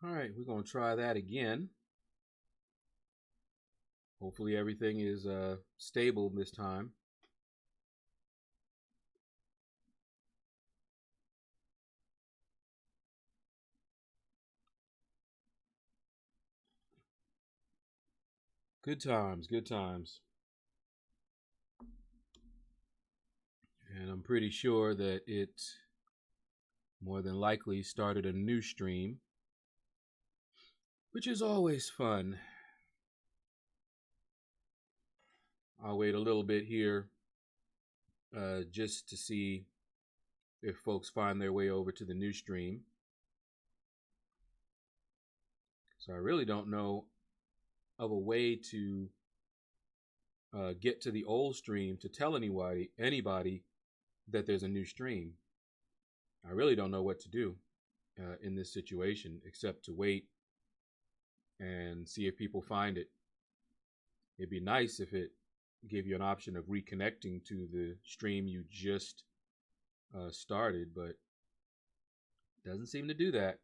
All right, we're going to try that again. Hopefully everything is stable this time. Good times, good times. And I'm pretty sure that it more than likely started a new stream, which is always fun. I'll wait a little bit here just to see if folks find their way over to the new stream. So I really don't know of a way to get to the old stream to tell anybody that there's a new stream. I really don't know what to do in this situation except to wait and see if people find it. It'd be nice if it gave you an option of reconnecting to the stream you just started, but it doesn't seem to do that.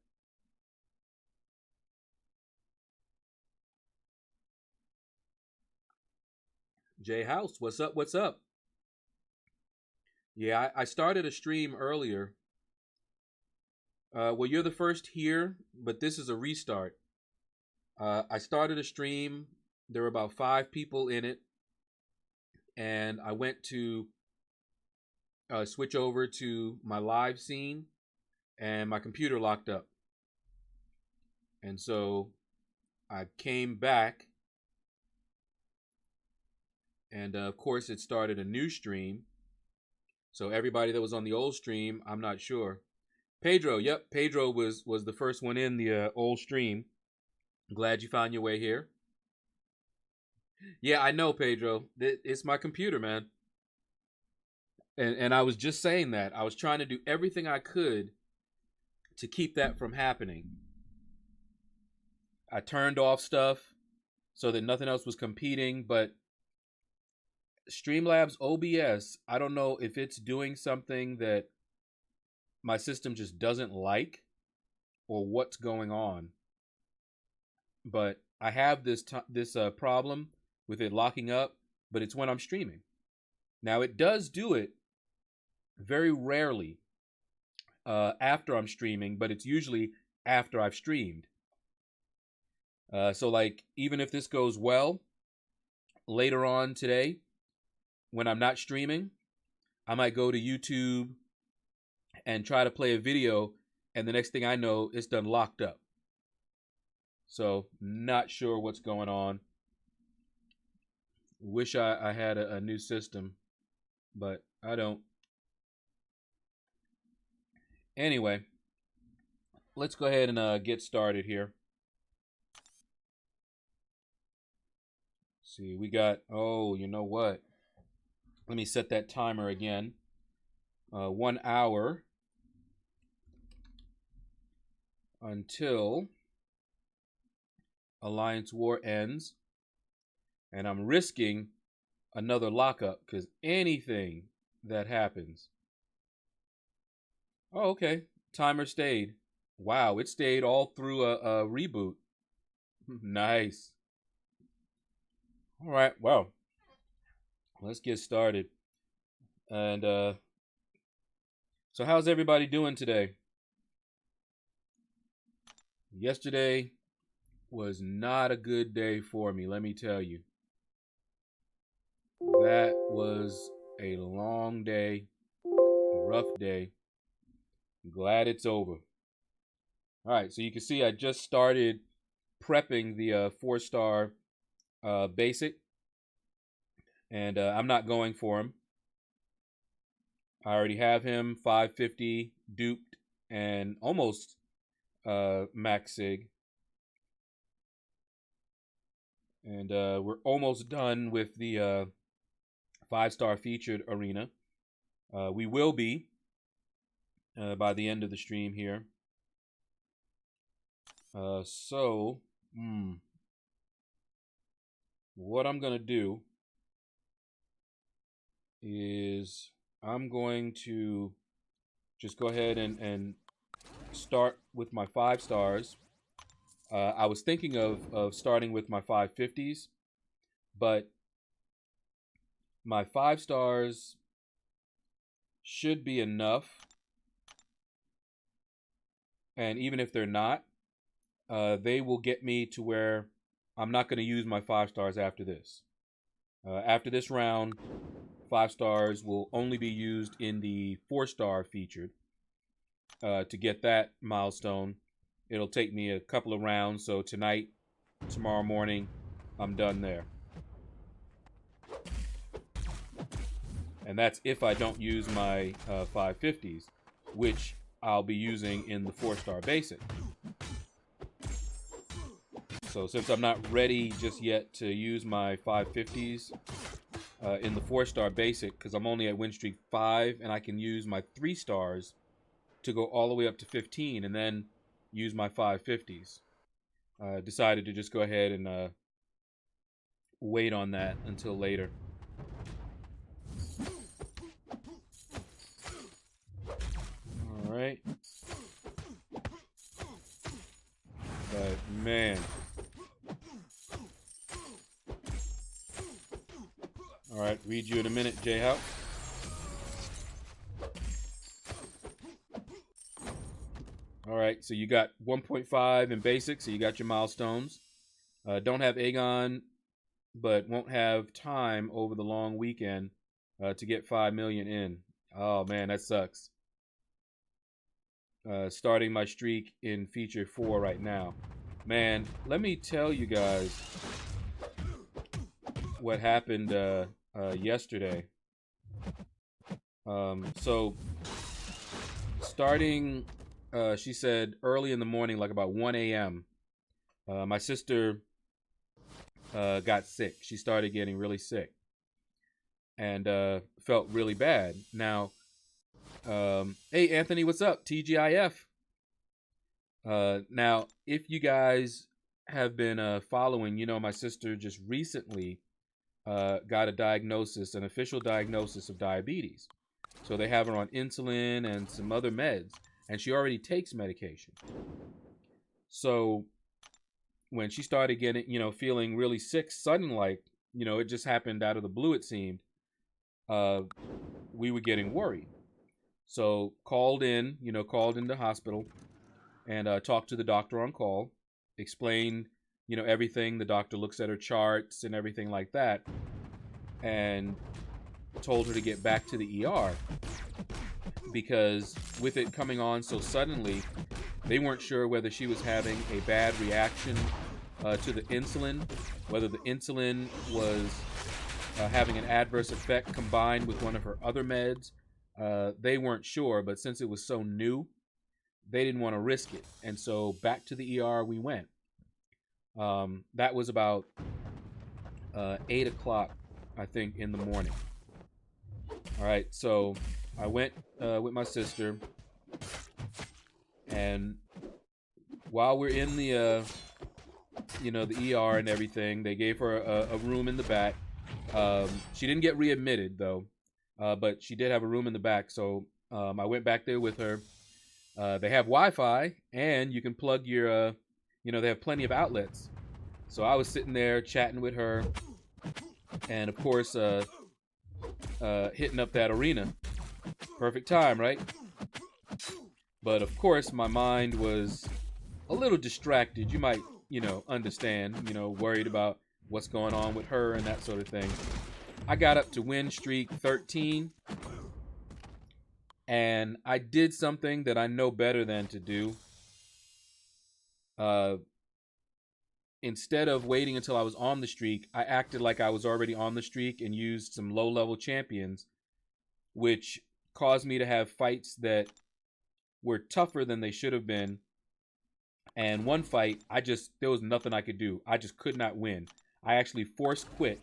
Jay House, what's up? What's up? Yeah, I started a stream earlier. Well, you're the first here, but this is a restart. I started a stream. There were about 5 people in it, and I went to switch over to my live scene, and my computer locked up. And so I came back, and of course it started a new stream. So everybody that was on the old stream, I'm not sure. Pedro, yep, Pedro was the first one in the old stream. I'm glad you found your way here. Yeah, I know, Pedro. It's my computer, man. And I was just saying that. I was trying to do everything I could to keep that from happening. I turned off stuff so that nothing else was competing, but Streamlabs OBS, I don't know if it's doing something that my system just doesn't like or what's going on. But I have this problem with it locking up, but it's when I'm streaming. Now, it does do it very rarely after I'm streaming, but it's usually after I've streamed. So, like, even if this goes well, later on today, when I'm not streaming, I might go to YouTube and try to play a video, and the next thing I know, it's done locked up. So, not sure what's going on. Wish I had a new system, but I don't. Anyway, let's go ahead and get started here. See, we got, oh, you know what? Let me set that timer again. 1 hour until Alliance War ends. And I'm risking another lockup because anything that happens. Oh, okay. Timer stayed. Wow, it stayed all through a reboot. Nice. All right, well, let's get started. And so how's everybody doing today? Yesterday was not a good day for me, let me tell you. That was a long day, a rough day. I'm glad it's over. All right, so you can see I just started prepping the 4-star basic, and I'm not going for him. I already have him 550 duped and almost max sig. And we're almost done with the 5-star featured arena. We will be by the end of the stream here. So what I'm going to do is I'm going to just go ahead and start with my 5 stars. I was thinking of starting with my 550s, but my 5 stars should be enough. And even if they're not, they will get me to where I'm not going to use my 5 stars after this. After this round, 5 stars will only be used in the 4-star featured. To get that milestone, it'll take me a couple of rounds. So tonight, tomorrow morning, I'm done there. And that's if I don't use my 550s, which I'll be using in the 4-star basic. So since I'm not ready just yet to use my 550s in the 4-star basic, because I'm only at win streak 5, and I can use my 3 stars to go all the way up to 15 and then use my 550s. Decided to just go ahead and wait on that until later. All right. But man. All right, read you in a minute, J-House. All right, so you got 1.5 in basic, so you got your milestones. Don't have Aegon, but won't have time over the long weekend to get 5 million in. Oh man, that sucks. Starting my streak in feature 4 right now. Man, let me tell you guys what happened yesterday. So starting, she said early in the morning, like about 1 a.m., my sister got sick. She started getting really sick and felt really bad. Now, hey, Anthony, what's up? TGIF. Now, if you guys have been following, you know my sister just recently got a diagnosis, an official diagnosis of diabetes. So they have her on insulin and some other meds, and she already takes medication. So when she started getting, feeling really sick, sudden like, it just happened out of the blue, it seemed, we were getting worried. So called in the hospital and talked to the doctor on call, explained, everything. The doctor looks at her charts and everything like that, and told her to get back to the ER because with it coming on so suddenly, they weren't sure whether she was having a bad reaction to the insulin, whether the insulin was having an adverse effect combined with one of her other meds. They weren't sure, but since it was so new, they didn't want to risk it. And so back to the ER we went. That was about 8 o'clock, I think, in the morning. All right, so I went with my sister, and while we're in the the ER and everything, they gave her a room in the back. She didn't get readmitted though, but she did have a room in the back. So I went back there with her. They have Wi-Fi, and you can plug your, they have plenty of outlets. So I was sitting there chatting with her, and of course, hitting up that arena. Perfect time, right? But of course, my mind was a little distracted. You might, understand, worried about what's going on with her and that sort of thing. I got up to win streak 13, and I did something that I know better than to do. Instead of waiting until I was on the streak, I acted like I was already on the streak and used some low-level champions, which caused me to have fights that were tougher than they should have been. And one fight, there was nothing I could do. I just could not win. I actually forced quit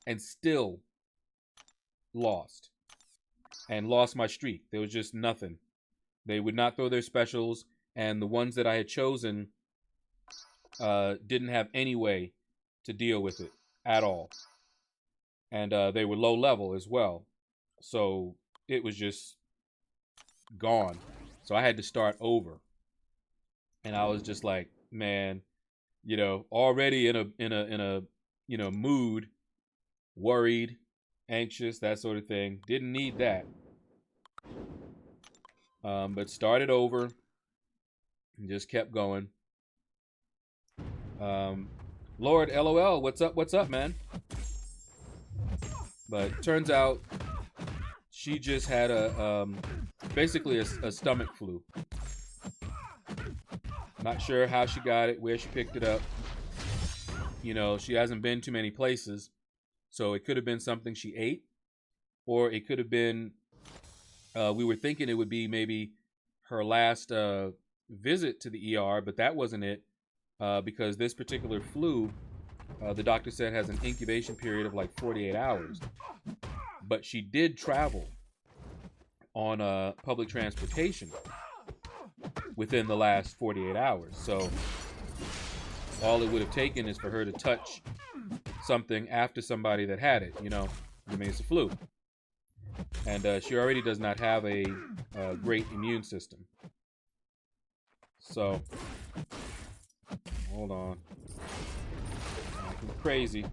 and still lost. And lost my streak. There was just nothing. They would not throw their specials, and the ones that I had chosen didn't have any way to deal with it at all. And they were low level as well. So it was just gone. So I had to start over. And I was just like, man, already in a mood, worried, anxious, that sort of thing. Didn't need that. But started over and just kept going. Lord LOL, what's up? What's up, man? But turns out she just had basically a stomach flu. Not sure how she got it, where she picked it up. She hasn't been to many places, so it could have been something she ate, or it could have been. We were thinking it would be maybe her last visit to the ER, but that wasn't it, because this particular flu, the doctor said, has an incubation period of like 48 hours. But she did travel on public transportation within the last 48 hours. So all it would have taken is for her to touch something after somebody that had it. I mean, it's a flu. And she already does not have a great immune system. So, hold on. Acting crazy.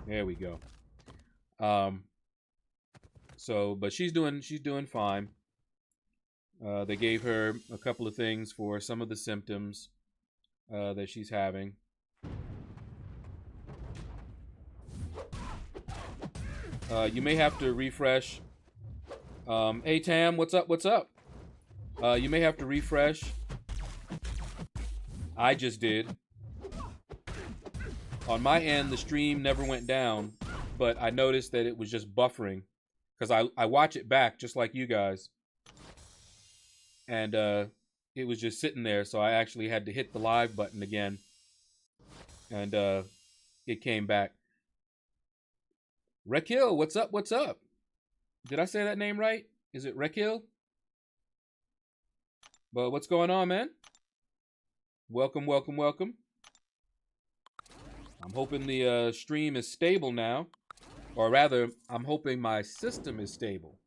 There we go. But she's doing fine. They gave her a couple of things for some of the symptoms that she's having. You may have to refresh. Hey Tam, what's up? What's up? You may have to refresh. I just did. On my end, the stream never went down, but I noticed that it was just buffering because I watch it back just like you guys. And it was just sitting there, so I actually had to hit the live button again. And it came back. Rekil, what's up? What's up? Did I say that name right? Is it Rekil? But what's going on, man? Welcome, welcome, welcome. I'm hoping the stream is stable now. Or rather, I'm hoping my system is stable.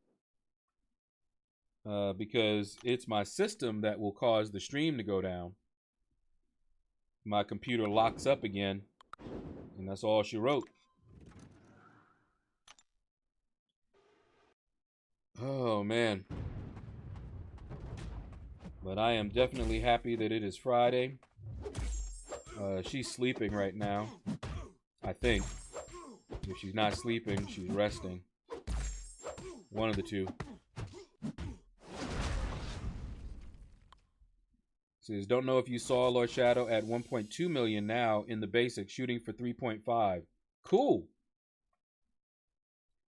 Because it's my system that will cause the stream to go down. My computer locks up again. And that's all she wrote. Oh, man. But I am definitely happy that it is Friday. She's sleeping right now. I think. If she's not sleeping, she's resting. One of the two. Says, don't know if you saw Lord Shadow at 1.2 million now in the basic, shooting for 3.5. Cool.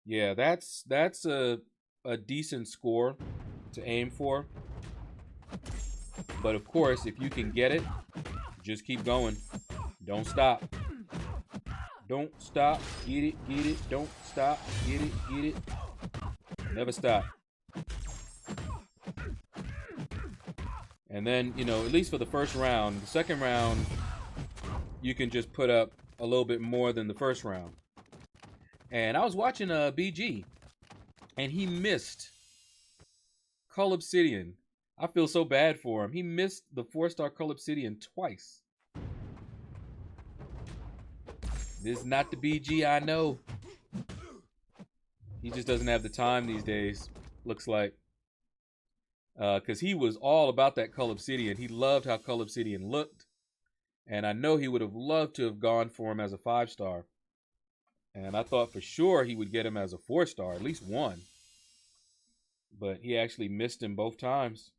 Yeah, that's a decent score to aim for. But of course, if you can get it, just keep going. Don't stop. Don't stop. Get it, get it. Don't stop. Get it, get it. Never stop. And then, at least for the first round, the second round, you can just put up a little bit more than the first round. And I was watching BG, and he missed Cull Obsidian. I feel so bad for him. He missed the 4-star Cull Obsidian twice. This is not the BG I know. He just doesn't have the time these days, looks like. Because he was all about that Cull Obsidian. He loved how Cull Obsidian looked. And I know he would have loved to have gone for him as a 5-star. And I thought for sure he would get him as a 4-star, at least one. But he actually missed him both times.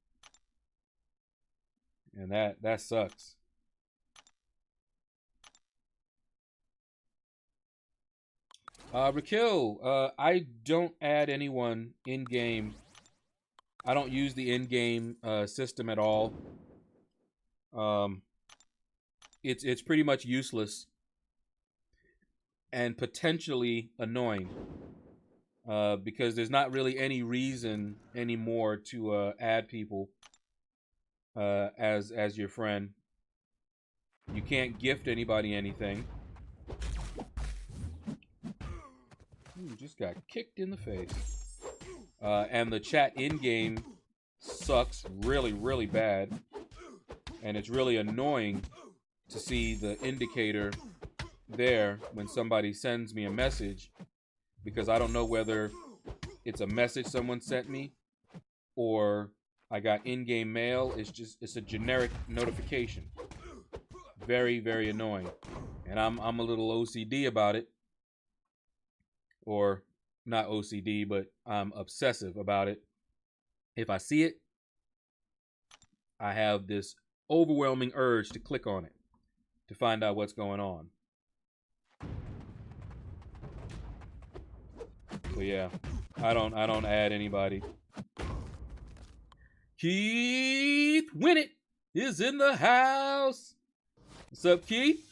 And that sucks. Rakil, I don't add anyone in-game. I don't use the in-game system at all. It's pretty much useless and potentially annoying because there's not really any reason anymore to add people as your friend. You can't gift anybody anything. Ooh, just got kicked in the face. And the chat in-game sucks really, really bad. And it's really annoying to see the indicator there when somebody sends me a message, because I don't know whether it's a message someone sent me or I got in-game mail. It's a generic notification. Very, very annoying. And I'm a little OCD about it. Or not OCD, but I'm obsessive about it. If I see it, I have this overwhelming urge to click on it to find out what's going on. So yeah, I don't add anybody. Keith Winnett is in the house. What's up, Keith?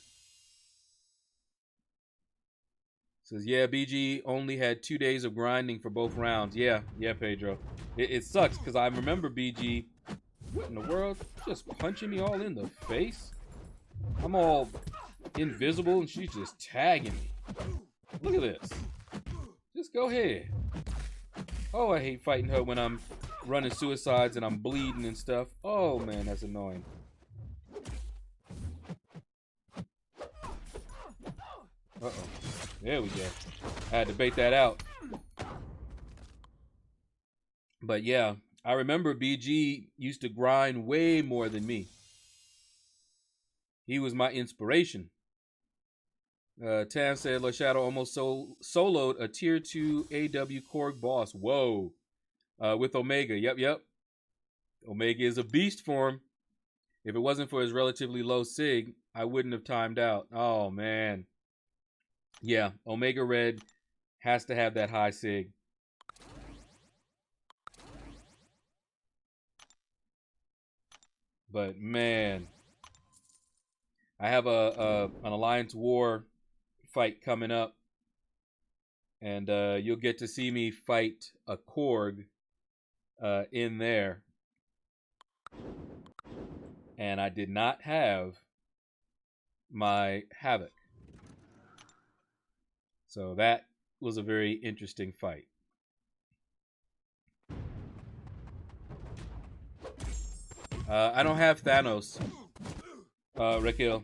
Says, yeah, BG only had 2 days of grinding for both rounds. Yeah, Pedro. It sucks because I remember BG. What in the world? Just punching me all in the face? I'm all invisible and she's just tagging me. Look at this. Just go ahead. Oh, I hate fighting her when I'm running suicides and I'm bleeding and stuff. Oh, man, that's annoying. Uh-oh. There we go. I had to bait that out. But yeah, I remember BG used to grind way more than me. He was my inspiration. Tam said, La Shadow almost soloed a tier 2 AW Korg boss. Whoa. With Omega. Yep. Omega is a beast for him. If it wasn't for his relatively low sig, I wouldn't have timed out. Oh, man. Yeah, Omega Red has to have that high sig. But, man, I have an Alliance War fight coming up. And you'll get to see me fight a Korg in there. And I did not have my Havoc. So that was a very interesting fight. I don't have Thanos, Raquel.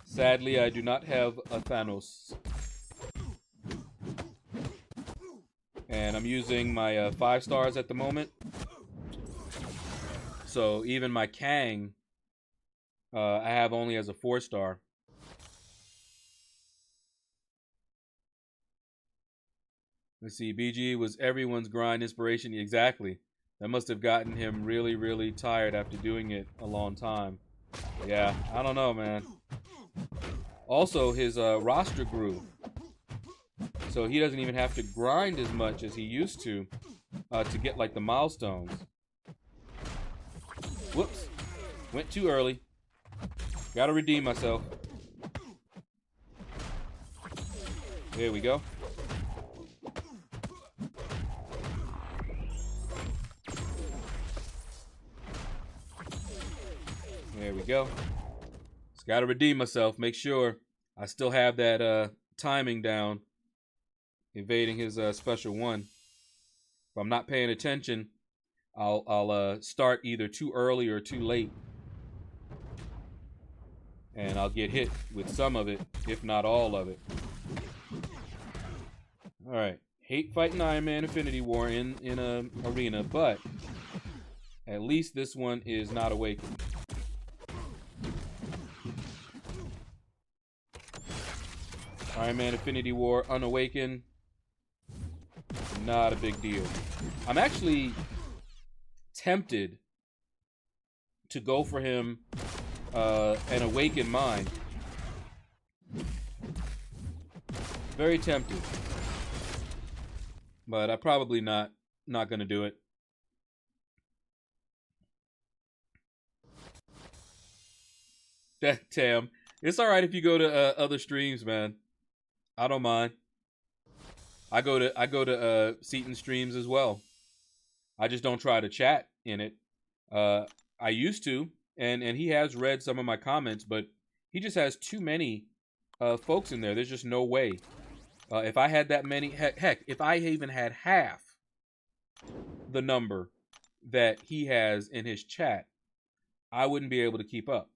Sadly, I do not have a Thanos. And I'm using my 5 stars at the moment. So even my Kang, I have only as a 4-star. Let's see, BG was everyone's grind inspiration. Exactly. That must have gotten him really, really tired after doing it a long time. Yeah, I don't know, man. Also, his roster grew. So he doesn't even have to grind as much as he used to get, like, the milestones. Whoops. Went too early. Gotta redeem myself. There we go. There we go. Just gotta redeem myself. Make sure I still have that timing down. Evading his special one. If I'm not paying attention, I'll start either too early or too late. And I'll get hit with some of it, if not all of it. Alright. Hate fighting Iron Man Infinity War in a arena, but at least this one is not awakened. Iron Man Infinity War unawakened. Not a big deal. I'm actually tempted to go for him an awakened mind. Very tempted. But I'm probably not gonna do it. Tam, it's alright if you go to other streams, man. I don't mind. I go to Seaton streams as well. I just don't try to chat in it. I used to, and he has read some of my comments, but he just has too many folks in there. There's just no way. If I had that many, heck, if I even had half the number that he has in his chat, I wouldn't be able to keep up.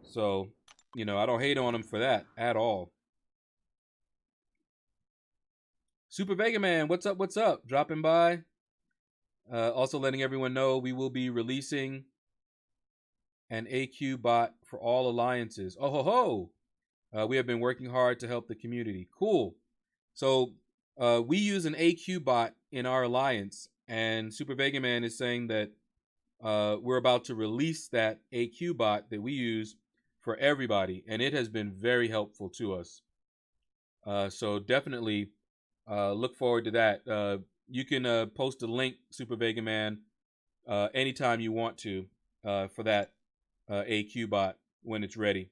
So, you know, I don't hate on him for that at all. Super Vega Man, what's up? What's up? Dropping by. Also letting everyone know we will be releasing an AQ bot for all alliances. Oh ho ho! We have been working hard to help the community. Cool. So we use an AQ bot in our alliance, and Super Vega Man is saying that we're about to release that AQ bot that we use for everybody, and it has been very helpful to us. So definitely look forward to that. You can post a link, Super Vega Man, anytime you want to for that AQ bot when it's ready.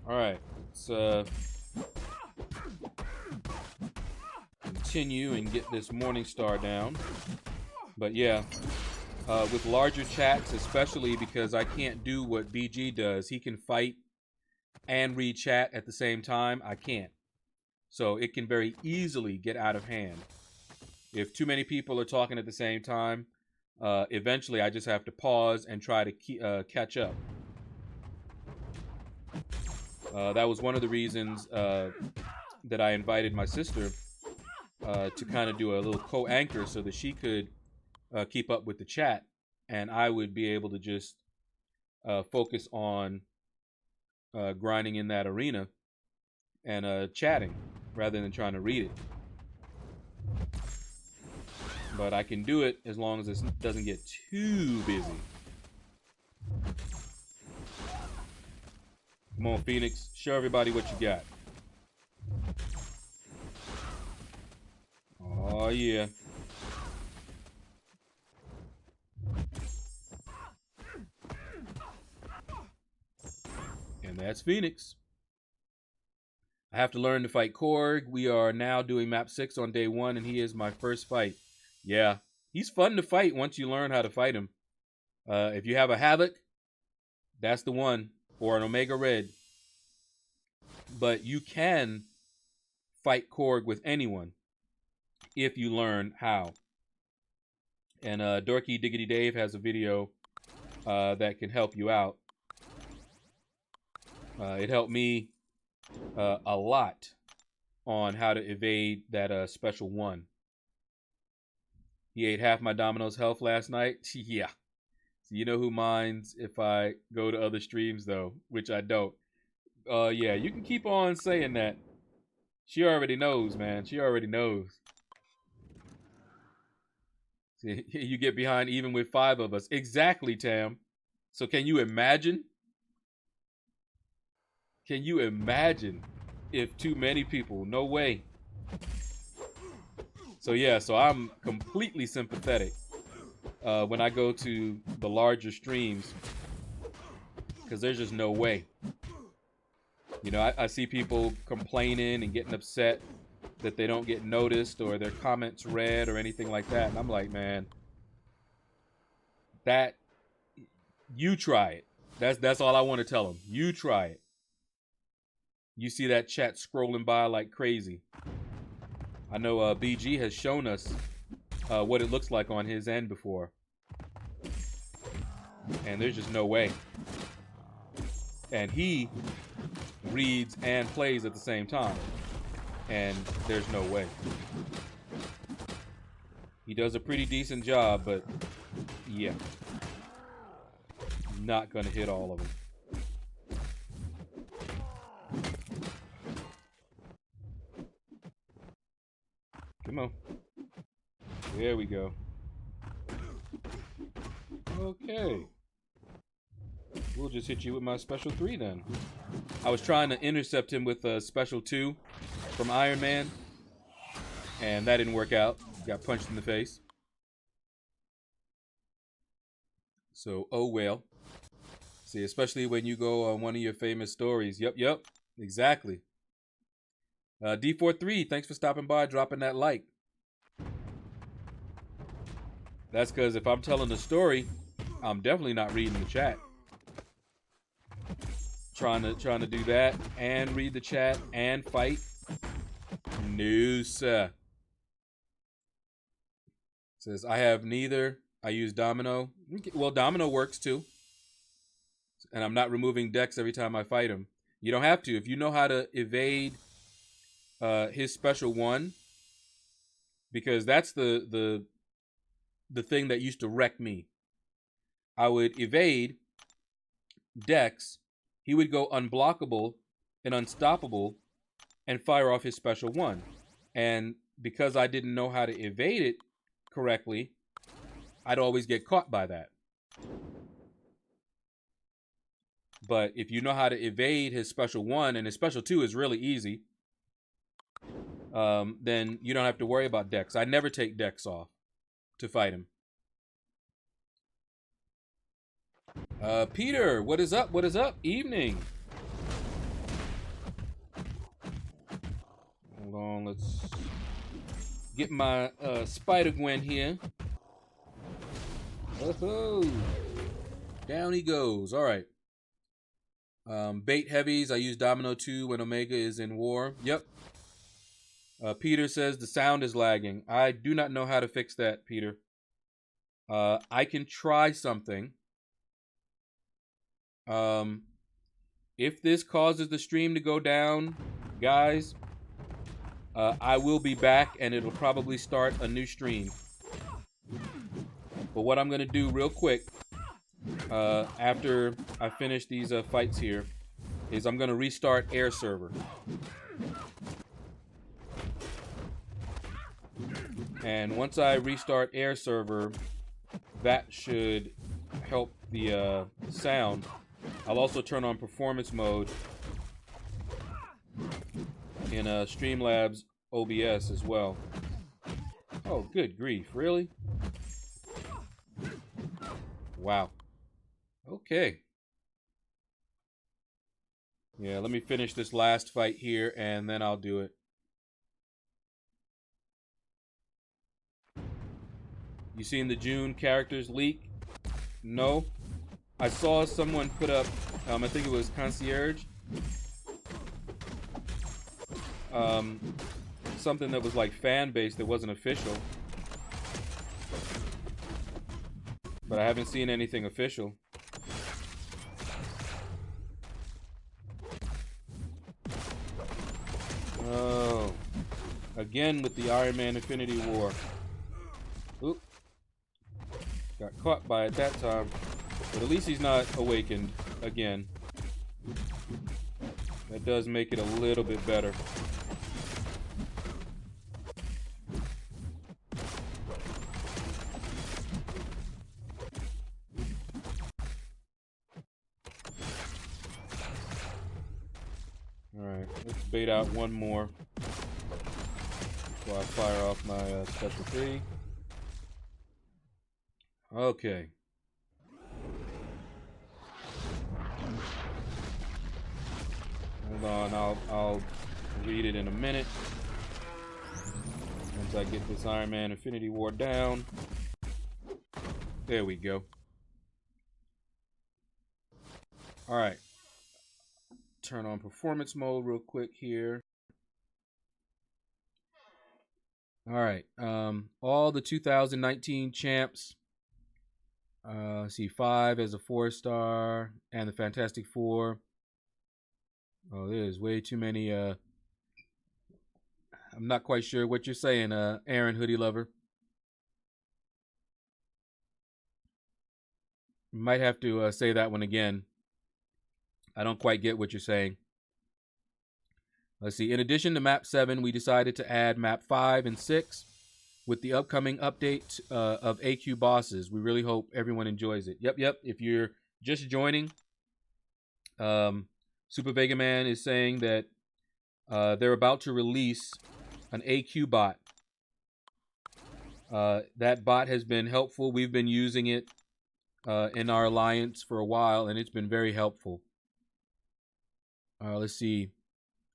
All right, let's continue and get this Morning Star down. But yeah, with larger chats, especially because I can't do what BG does. He can fight and read chat at the same time. I can't. So it can very easily get out of hand. If too many people are talking at the same time, eventually I just have to pause and try to catch up. That was one of the reasons that I invited my sister to kind of do a little co-anchor so that she could keep up with the chat, and I would be able to just focus on grinding in that arena and chatting rather than trying to read it. But I can do it as long as it doesn't get too busy. Come on, Phoenix. Show everybody what you got. Oh, yeah. And that's Phoenix. I have to learn to fight Korg. We are now doing map 6 on day 1, and he is my first fight. Yeah, he's fun to fight once you learn how to fight him. If you have a Havoc, that's the one, or an Omega Red. But you can fight Korg with anyone if you learn how. And Dorky Diggity Dave has a video that can help you out. It helped me a lot on how to evade that special one. He ate half my Domino's health last night. Yeah. So you know who minds if I go to other streams, though, which I don't. Yeah, you can keep on saying that. She already knows, man. She already knows. See, you get behind even with 5 of us. Exactly, Tam. So can you imagine? Can you imagine if too many people? No way. So yeah, so I'm completely sympathetic when I go to the larger streams, because there's just no way. You know, I see people complaining and getting upset that they don't get noticed or their comments read or anything like that. And I'm like, man, you try it. That's all I want to tell them. You try it. You see that chat scrolling by like crazy. I know BG has shown us what it looks like on his end before. And there's just no way. And he reads and plays at the same time. And there's no way. He does a pretty decent job, but yeah. Not gonna hit all of them. Come on. There we go. Okay. We'll just hit you with my special 3 then. I was trying to intercept him with a special 2 from Iron Man, and that didn't work out. Got punched in the face. So, oh well. See, especially when you go on one of your famous stories. Yep, exactly. D43, thanks for stopping by, dropping that like. That's because if I'm telling the story, I'm definitely not reading the chat. Trying to do that and read the chat and fight. No, sir. Says, I have neither. I use Domino. Well, Domino works too. And I'm not removing Dex every time I fight him. You don't have to. If you know how to evade his special one, because that's the thing that used to wreck me. I would evade Dex. He would go unblockable and unstoppable and fire off his special one. And because I didn't know how to evade it correctly, I'd always get caught by that. But if you know how to evade his special one, and his special two is really easy, then you don't have to worry about Dex. I never take Dex off to fight him. Peter, what is up? What is up? Evening. Hold on, let's get my Spider-Gwen here. Oh, down he goes. All right. Bait heavies. I use Domino 2 when Omega is in war. Yep. Peter says the sound is lagging. I do not know how to fix that, Peter. I can try something. If this causes the stream to go down, guys, I will be back and it'll probably start a new stream. But what I'm going to do real quick, after I finish these fights here, is I'm going to restart Air Server. And once I restart Air Server, that should help the sound. I'll also turn on performance mode in Streamlabs OBS as well. Oh, good grief. Really? Wow. Okay. Yeah, let me finish this last fight here, and then I'll do it. You seen the June characters leak? No. I saw someone put up, I think it was Concierge, something that was like fan-based that wasn't official. But I haven't seen anything official. Oh. Again with the Iron Man Infinity War. Oop. Got caught by it that time. But at least he's not awakened again. That does make it a little bit better. Alright, let's bait out one more before I fire off my special 3. Okay. Hold on, I'll read it in a minute. Once I get this Iron Man Infinity War down. There we go. Alright. Turn on performance mode real quick here. Alright. All the 2019 champs. See 5 as a 4-star. And the Fantastic Four. Oh, there's way too many. I'm not quite sure what you're saying, Aaron Hoodie Lover. Might have to say that one again. I don't quite get what you're saying. Let's see. In addition to map 7, we decided to add map 5 and 6 with the upcoming update of AQ bosses. We really hope everyone enjoys it. Yep. If you're just joining, Super Vega Man is saying that they're about to release an AQ bot. That bot has been helpful. We've been using it in our alliance for a while, and it's been very helpful. Let's see.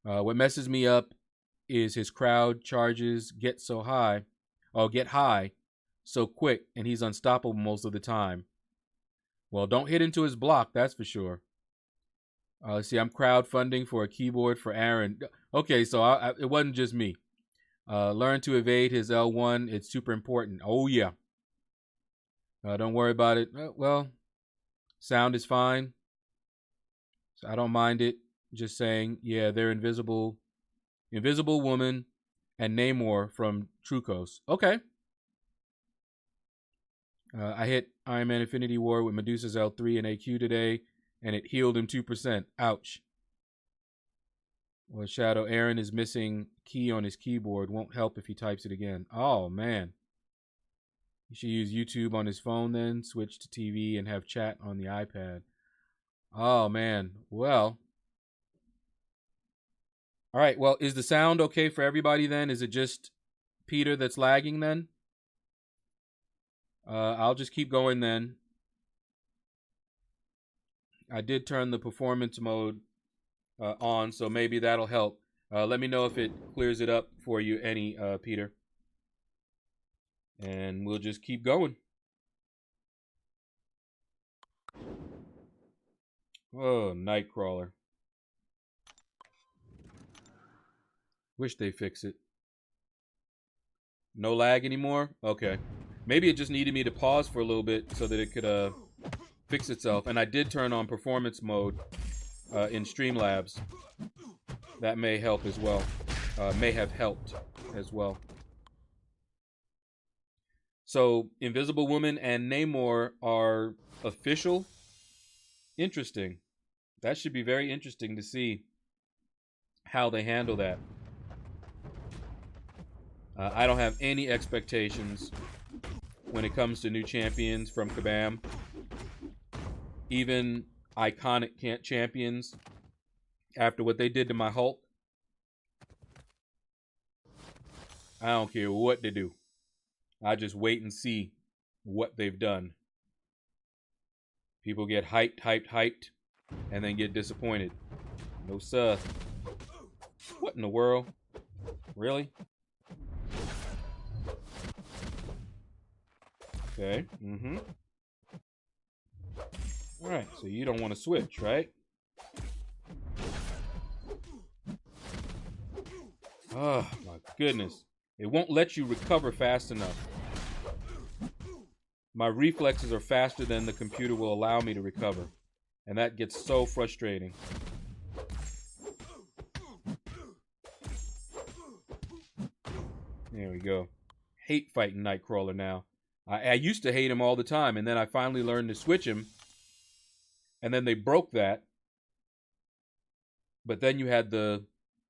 What messes me up is his crowd charges get high so quick, and he's unstoppable most of the time. Well, don't hit into his block, that's for sure. Let's see, I'm crowdfunding for a keyboard for Aaron. Okay, so it wasn't just me. Learn to evade his L1. It's super important. Oh, yeah. Don't worry about it. Well, sound is fine. So I don't mind it. Just saying, yeah, they're invisible. Invisible Woman and Namor from Trucos. Okay. I hit Iron Man Infinity War with Medusa's L3 and AQ today, and it healed him 2%. Ouch. Well, Shadow Aaron is missing key on his keyboard. Won't help if he types it again. Oh, man. You should use YouTube on his phone then, switch to TV, and have chat on the iPad. Oh, man. Well. All right. Well, is the sound okay for everybody then? Is it just Peter that's lagging then? I'll just keep going then. I did turn the performance mode on, so maybe that'll help. Let me know if it clears it up for you, Peter. And we'll just keep going. Oh, Nightcrawler. Wish they fix it. No lag anymore? Okay. Maybe it just needed me to pause for a little bit so that it could fix itself. And I did turn on performance mode in Streamlabs. That may help as well. May have helped as well. So, Invisible Woman and Namor are official. Interesting. That should be very interesting to see how they handle that. I don't have any expectations when it comes to new champions from Kabam. Even iconic champions, after what they did to my Hulk, I don't care what they do. I just wait and see what they've done. People get hyped, and then get disappointed. No sir. What in the world? Really? Okay. Mm-hmm. Alright, so you don't want to switch, right? Oh, my goodness. It won't let you recover fast enough. My reflexes are faster than the computer will allow me to recover. And that gets so frustrating. There we go. Hate fighting Nightcrawler now. I used to hate him all the time, and then I finally learned to switch him. And then they broke that. But then you had the,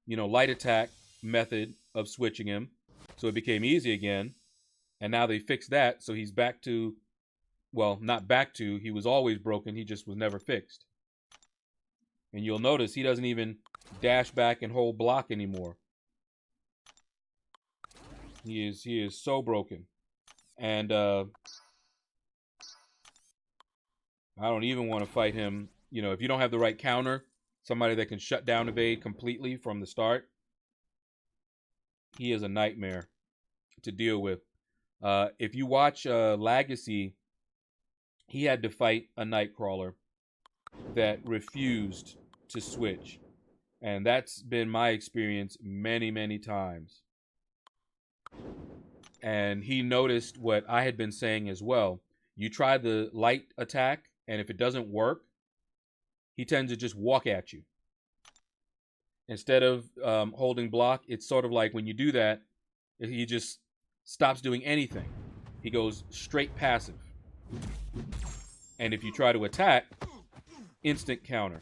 light attack method of switching him. So it became easy again. And now they fixed that, so he's back to, well, not back to, he was always broken, he just was never fixed. And you'll notice he doesn't even dash back and hold block anymore. He is so broken. And I don't even want to fight him. If you don't have the right counter, somebody that can shut down evade completely from the start, he is a nightmare to deal with. If you watch Legacy, he had to fight a Nightcrawler that refused to switch. And that's been my experience many, many times. And he noticed what I had been saying as well. You try the light attack, and if it doesn't work, he tends to just walk at you. Instead of holding block, it's sort of like when you do that, he just stops doing anything. He goes straight passive. And if you try to attack, instant counter.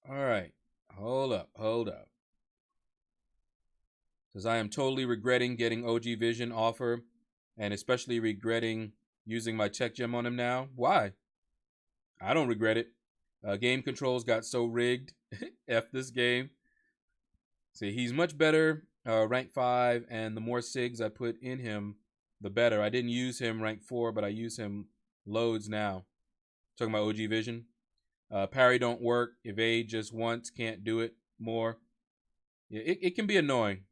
All right. Hold up. Says, I am totally regretting getting OG Vision offer, and especially regretting using my tech gem on him now. Why? I don't regret it. Game controls got so rigged. F this game. See, he's much better, rank 5, and the more SIGs I put in him, the better. I didn't use him rank 4, but I use him loads now. Talking about OG Vision. Parry don't work. Evade just once, can't do it more. Yeah, it can be annoying.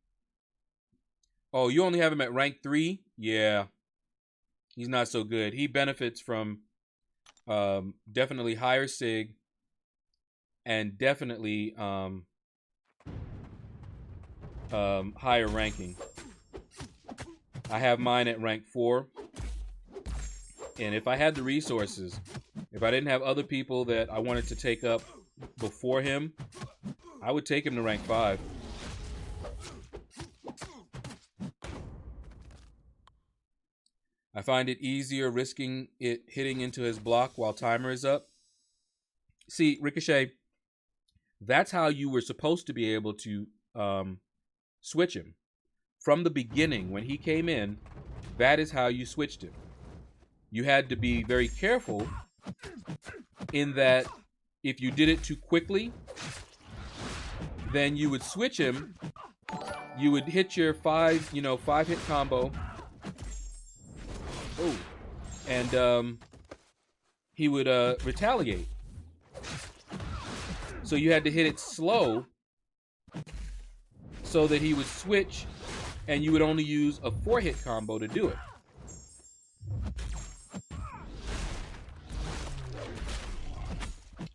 Oh, you only have him at rank 3? Yeah. He's not so good. He benefits from definitely higher SIG and definitely higher ranking. I have mine at rank 4. And if I had the resources, if I didn't have other people that I wanted to take up before him, I would take him to rank 5. I find it easier risking it hitting into his block while timer is up. See, Ricochet, that's how you were supposed to be able to switch him. From the beginning, when he came in, that is how you switched him. You had to be very careful in that if you did it too quickly, then you would switch him. You would hit your 5-hit combo. Oh, and he would retaliate. So you had to hit it slow so that he would switch, and you would only use a 4-hit combo to do it.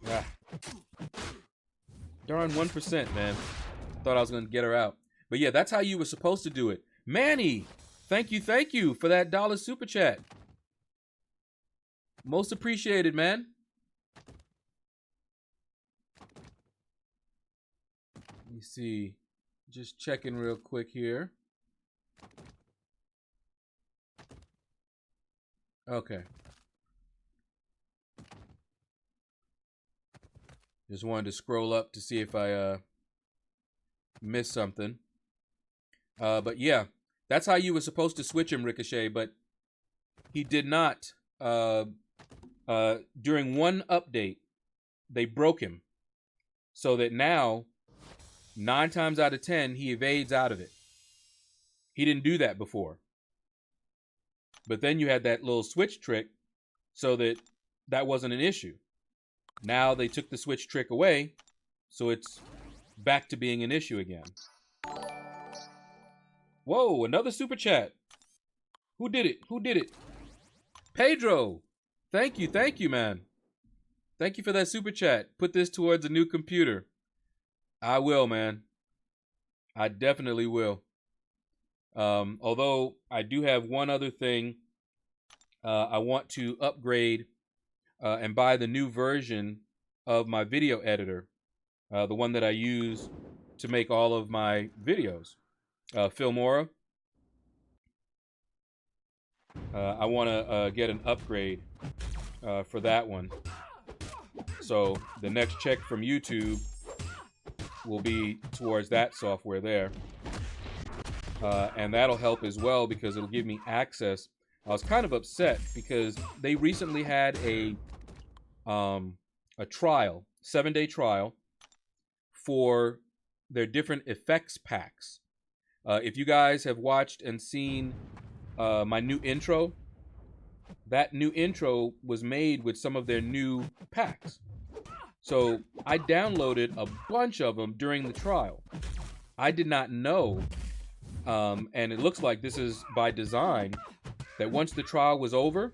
Ah. Darn 1%, man. Thought I was going to get her out. But yeah, that's how you were supposed to do it. Manny, thank you for that $1 super chat. Most appreciated, man. Let me see. Just checking real quick here. Okay. Just wanted to scroll up to see if I missed something. But yeah, that's how you were supposed to switch him, Ricochet, but he did not. During one update, they broke him so that now 9 times out of 10 he evades out of it. He didn't do that before. But then you had that little switch trick so that that wasn't an issue. Now they took the switch trick away, so it's back to being an issue again. Whoa, another super chat. Who did it? Pedro. Thank you, man. Thank you for that super chat. Put this towards a new computer. I will, man. I definitely will. Although I do have one other thing. I want to upgrade and buy the new version of my video editor. The one that I use to make all of my videos. Filmora. I want to get an upgrade for that one. So the next check from YouTube will be towards that software there. And that'll help as well because it'll give me access. I was kind of upset because they recently had a trial, 7-day trial for their different effects packs. If you guys have watched and seen my new intro, that new intro was made with some of their new packs. So I downloaded a bunch of them during the trial. I did not know, and it looks like this is by design, that once the trial was over,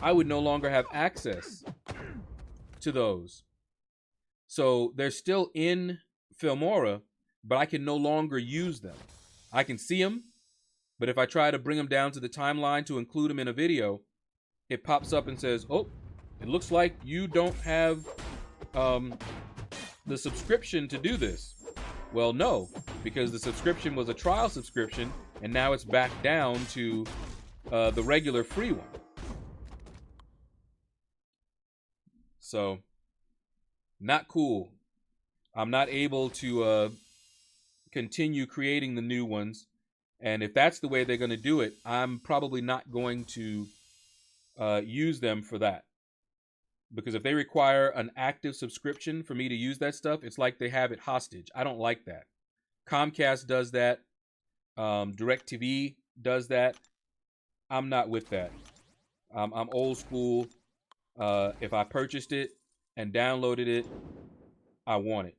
I would no longer have access to those. So they're still in Filmora, but I can no longer use them. I can see them, but if I try to bring them down to the timeline to include them in a video, it pops up and says, oh, it looks like you don't have the subscription to do this. Well, no, because the subscription was a trial subscription, and now it's back down to the regular free one. So, not cool. I'm not able to continue creating the new ones. And if that's the way they're going to do it, I'm probably not going to use them for that. Because if they require an active subscription for me to use that stuff, it's like they have it hostage. I don't like that. Comcast does that. DirecTV does that. I'm not with that. I'm old school. If I purchased it and downloaded it, I want it.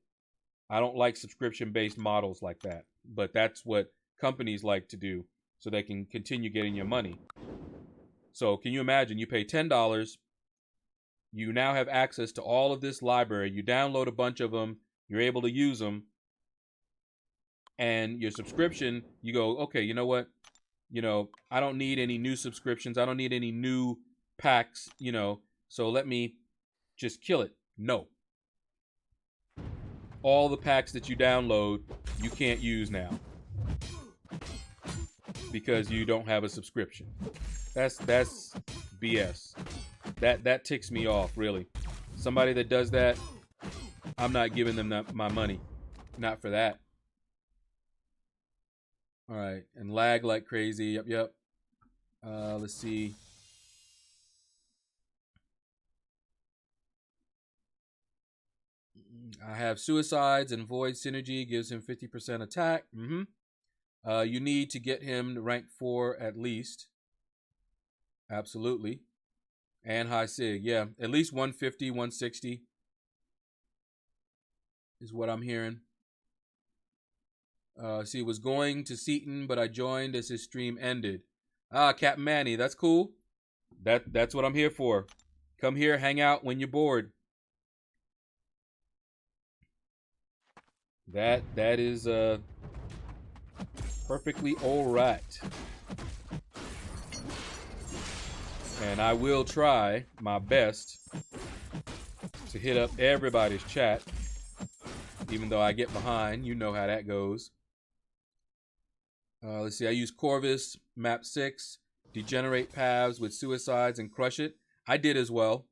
I don't like subscription-based models like that. But that's what companies like to do so they can continue getting your money. So can you imagine? You pay $10. You now have access to all of this library. You download a bunch of them. You're able to use them. and your subscription, you go, okay, you know what? I don't need any new subscriptions. I don't need any new packs, so let me just kill it. No. All the packs that you download, you can't use now because you don't have a subscription. That's BS. That ticks me off, really. Somebody that does that, I'm not giving them my money. Not for that. All right, and lag like crazy. Yep. Let's see. I have suicides and void synergy gives him 50% attack. You need to get him to rank 4 at least. Absolutely. And high sig. Yeah, at least 150, 160 is what I'm hearing. See, was going to Seaton, but I joined as his stream ended. Captain Manny, that's cool. That's what I'm here for. Come here, hang out when you're bored. That is perfectly all right. And I will try my best to hit up everybody's chat, even though I get behind. You know how that goes. Let's see. I use Corvus, map 6, degenerate paths with suicides and crush it. I did as well.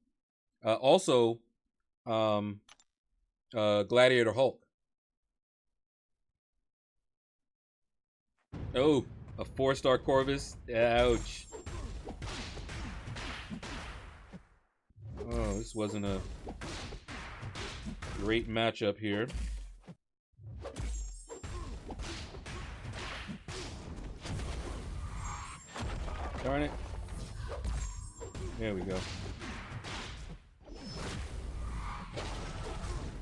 Also, Gladiator Hulk. Oh, a 4-star Corvus. Ouch. Oh, this wasn't a great matchup here. Darn it. There we go.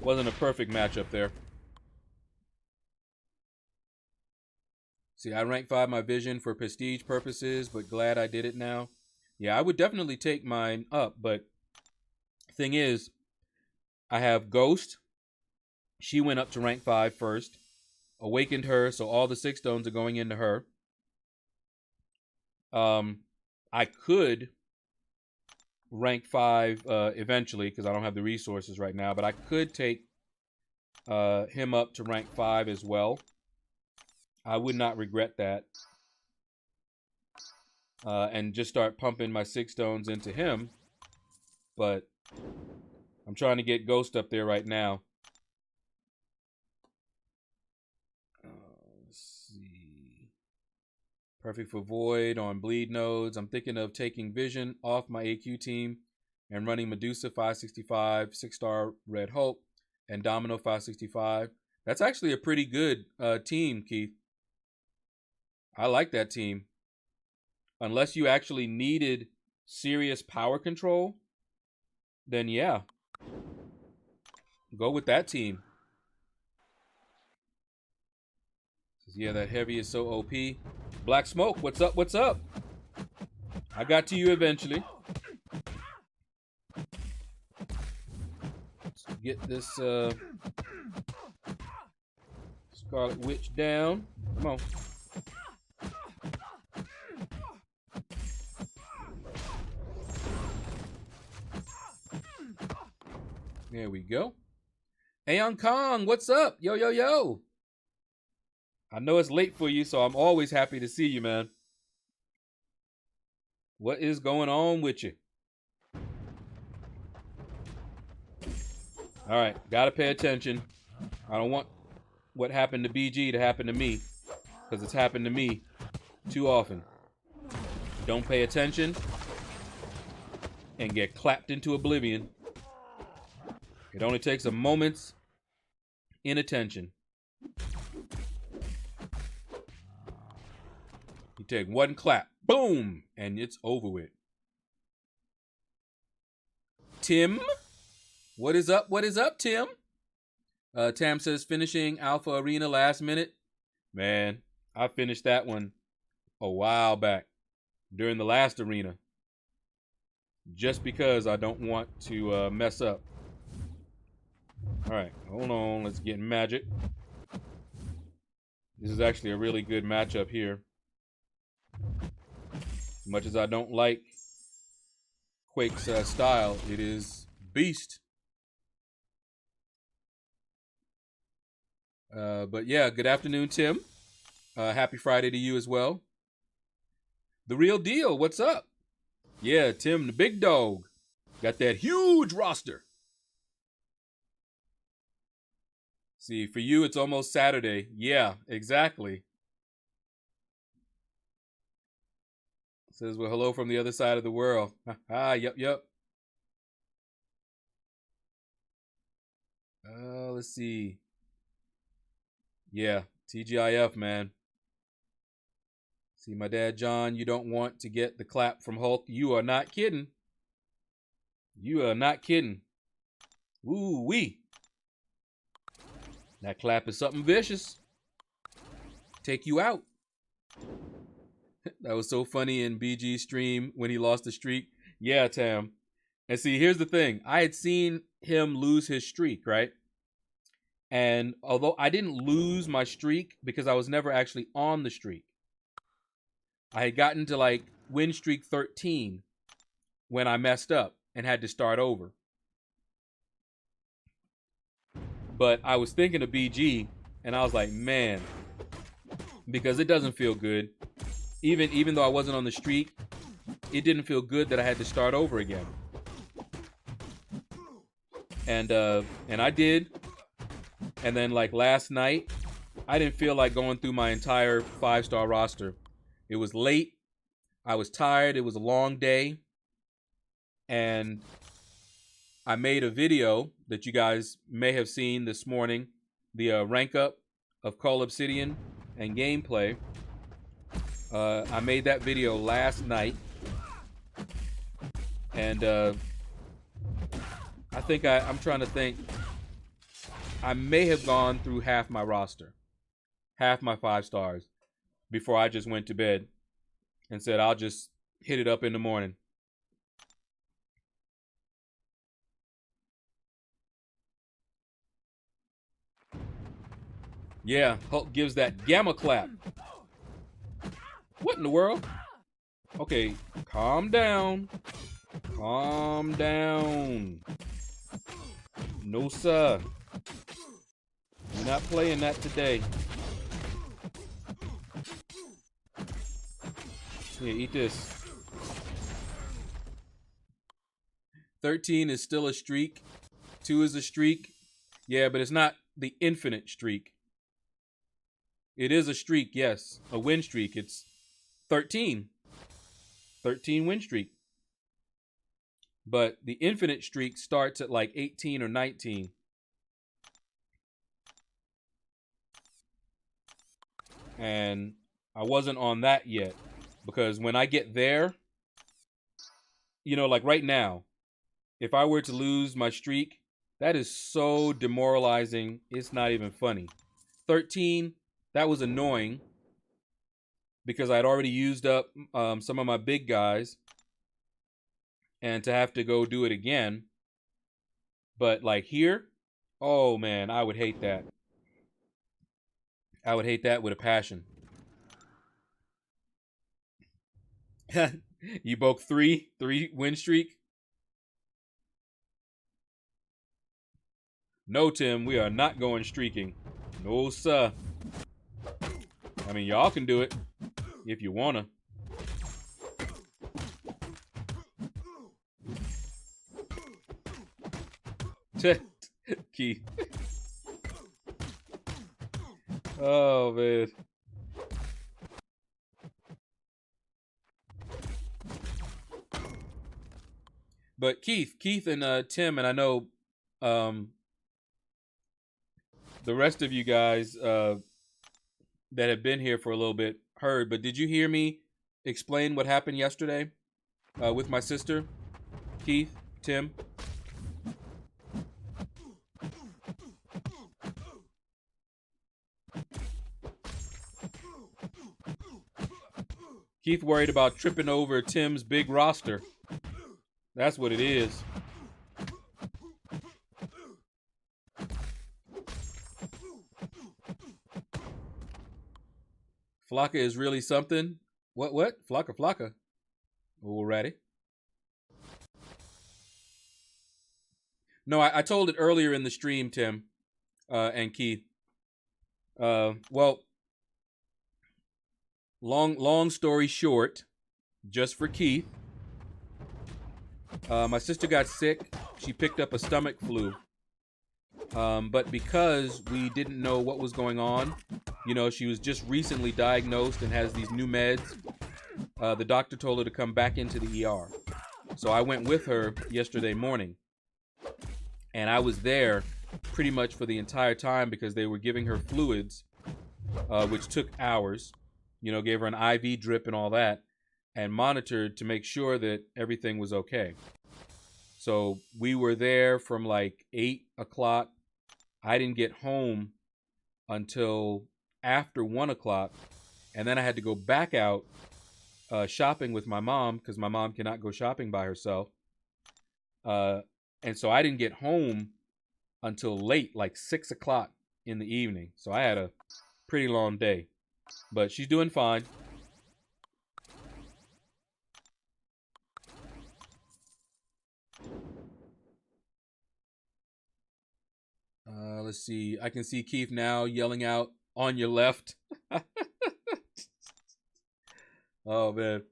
Wasn't a perfect matchup there. See, I rank 5 my vision for prestige purposes, but glad I did it now. Yeah, I would definitely take mine up, but thing is, I have Ghost. She went up to rank 5 first. Awakened her, so all the 6 stones are going into her. I could rank 5 eventually, because I don't have the resources right now, but I could take him up to rank 5 as well. I would not regret that. And just start pumping my 6 stones into him. But I'm trying to get Ghost up there right now. Let's see. Perfect for Void on bleed nodes. I'm thinking of taking Vision off my AQ team and running Medusa 565, 6-star Red Hope, and Domino 565. That's actually a pretty good team, Keith. I like that team. Unless you actually needed serious power control, then yeah. Go with that team. Yeah, that heavy is so OP. Black Smoke, what's up? What's up? I got to you eventually. Let's get this Scarlet Witch down. Come on. There we go. Aeon Kong, what's up? Yo, yo, yo. I know it's late for you, so I'm always happy to see you, man. What is going on with you? All right, gotta pay attention. I don't want what happened to BG to happen to me, because it's happened to me too often. Don't pay attention and get clapped into oblivion. It only takes a moment's inattention. You take one clap, boom, and it's over with. Tim, what is up? What is up, Tim? Tam says finishing Alpha Arena last minute. Man, I finished that one a while back during the last arena, just because I don't want to mess up. All right, hold on. Let's get magic. This is actually a really good matchup here. As much as I don't like Quake's style, it is beast. But yeah, good afternoon, Tim. Happy Friday to you as well. The real deal, what's up? Yeah, Tim, the big dog. Got that huge roster. See, for you, it's almost Saturday. Yeah, exactly. Says, well, hello from the other side of the world. Yep. Let's see. Yeah, TGIF, man. See, my dad, John, you don't want to get the clap from Hulk. You are not kidding. You are not kidding. Ooh-wee. That clap is something vicious. Take you out. That was so funny in BG's stream when he lost the streak. Yeah, Tam. And see, here's the thing. I had seen him lose his streak, right? And although I didn't lose my streak because I was never actually on the streak, I had gotten to like win streak 13 when I messed up and had to start over. But I was thinking of BG and I was like, man, because it doesn't feel good. Even though I wasn't on the streak, it didn't feel good that I had to start over again. And I did. And then like last night, I didn't feel like going through my entire 5-star roster. It was late. I was tired. It was a long day. And I made a video that you guys may have seen this morning, the rank up of Call Obsidian and gameplay. I made that video last night. And I think I'm trying to think. I may have gone through half my roster, half my 5 stars, before I just went to bed and said, I'll just hit it up in the morning. Yeah, Hulk gives that gamma clap. What in the world? Okay, calm down. Calm down. No, sir. You're not playing that today. Here, eat this. 13 is still a streak. 2 is a streak. Yeah, but it's not the infinite streak. It is a streak, yes. A win streak. It's 13. 13 win streak. But the infinite streak starts at like 18 or 19. And I wasn't on that yet. Because when I get there, you know, like right now, if I were to lose my streak, that is so demoralizing. It's not even funny. 13, that was annoying because I'd already used up some of my big guys, and to have to go do it again. But like here, oh man, I would hate that. I would hate that with a passion. You broke three win streak? No, Tim, we are not going streaking. No, sir. I mean, y'all can do it if you wanna. Keith. Oh, man. But Keith and Tim, and I know the rest of you guys that have been here for a little bit heard, but did you hear me explain what happened yesterday with my sister? Keith, Tim? Keith worried about tripping over Tim's big roster. That's what it is. Flocka is really something. What? Flocka. Alrighty. No, I told it earlier in the stream, Tim, and Keith. Well, long story short, just for Keith, my sister got sick. She picked up a stomach flu. But because we didn't know what was going on, she was just recently diagnosed and has these new meds. The doctor told her to come back into the ER. So I went with her yesterday morning. And I was there pretty much for the entire time because they were giving her fluids, which took hours. Gave her an IV drip and all that, and monitored to make sure that everything was okay. So we were there from like 8 o'clock. I didn't get home until after 1 o'clock. And then I had to go back out shopping with my mom because my mom cannot go shopping by herself. And so I didn't get home until late, like 6 o'clock in the evening. So I had a pretty long day. But she's doing fine. Let's see. I can see Keith now yelling out on your left. Oh, man.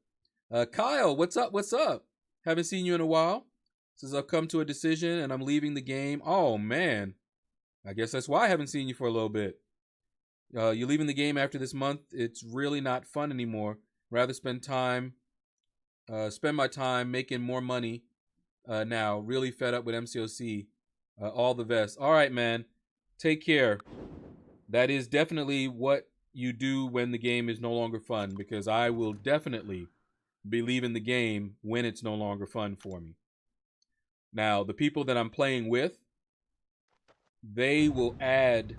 Kyle, what's up? What's up? Haven't seen you in a while. Says I've come to a decision and I'm leaving the game. Oh, man. I guess that's why I haven't seen you for a little bit. You're leaving the game after this month. It's really not fun anymore. Rather spend my time making more money now. Really fed up with MCOC. All the best. All right, man. Take care. That is definitely what you do when the game is no longer fun, because I will definitely be leaving the game when it's no longer fun for me. Now, the people that I'm playing with, they will add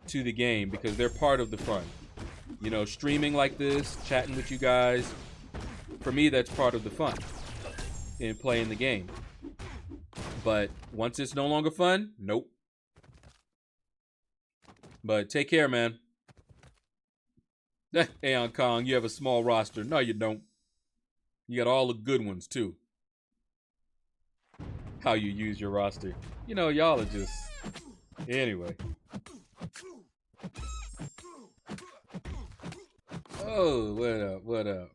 to the game because they're part of the fun. Streaming like this, chatting with you guys, for me, that's part of the fun in playing the game. But once it's no longer fun, nope. But take care, man. Aeon Kong, you have a small roster. No, you don't. You got all the good ones, too. How you use your roster. Y'all are just... Anyway. Oh, what up?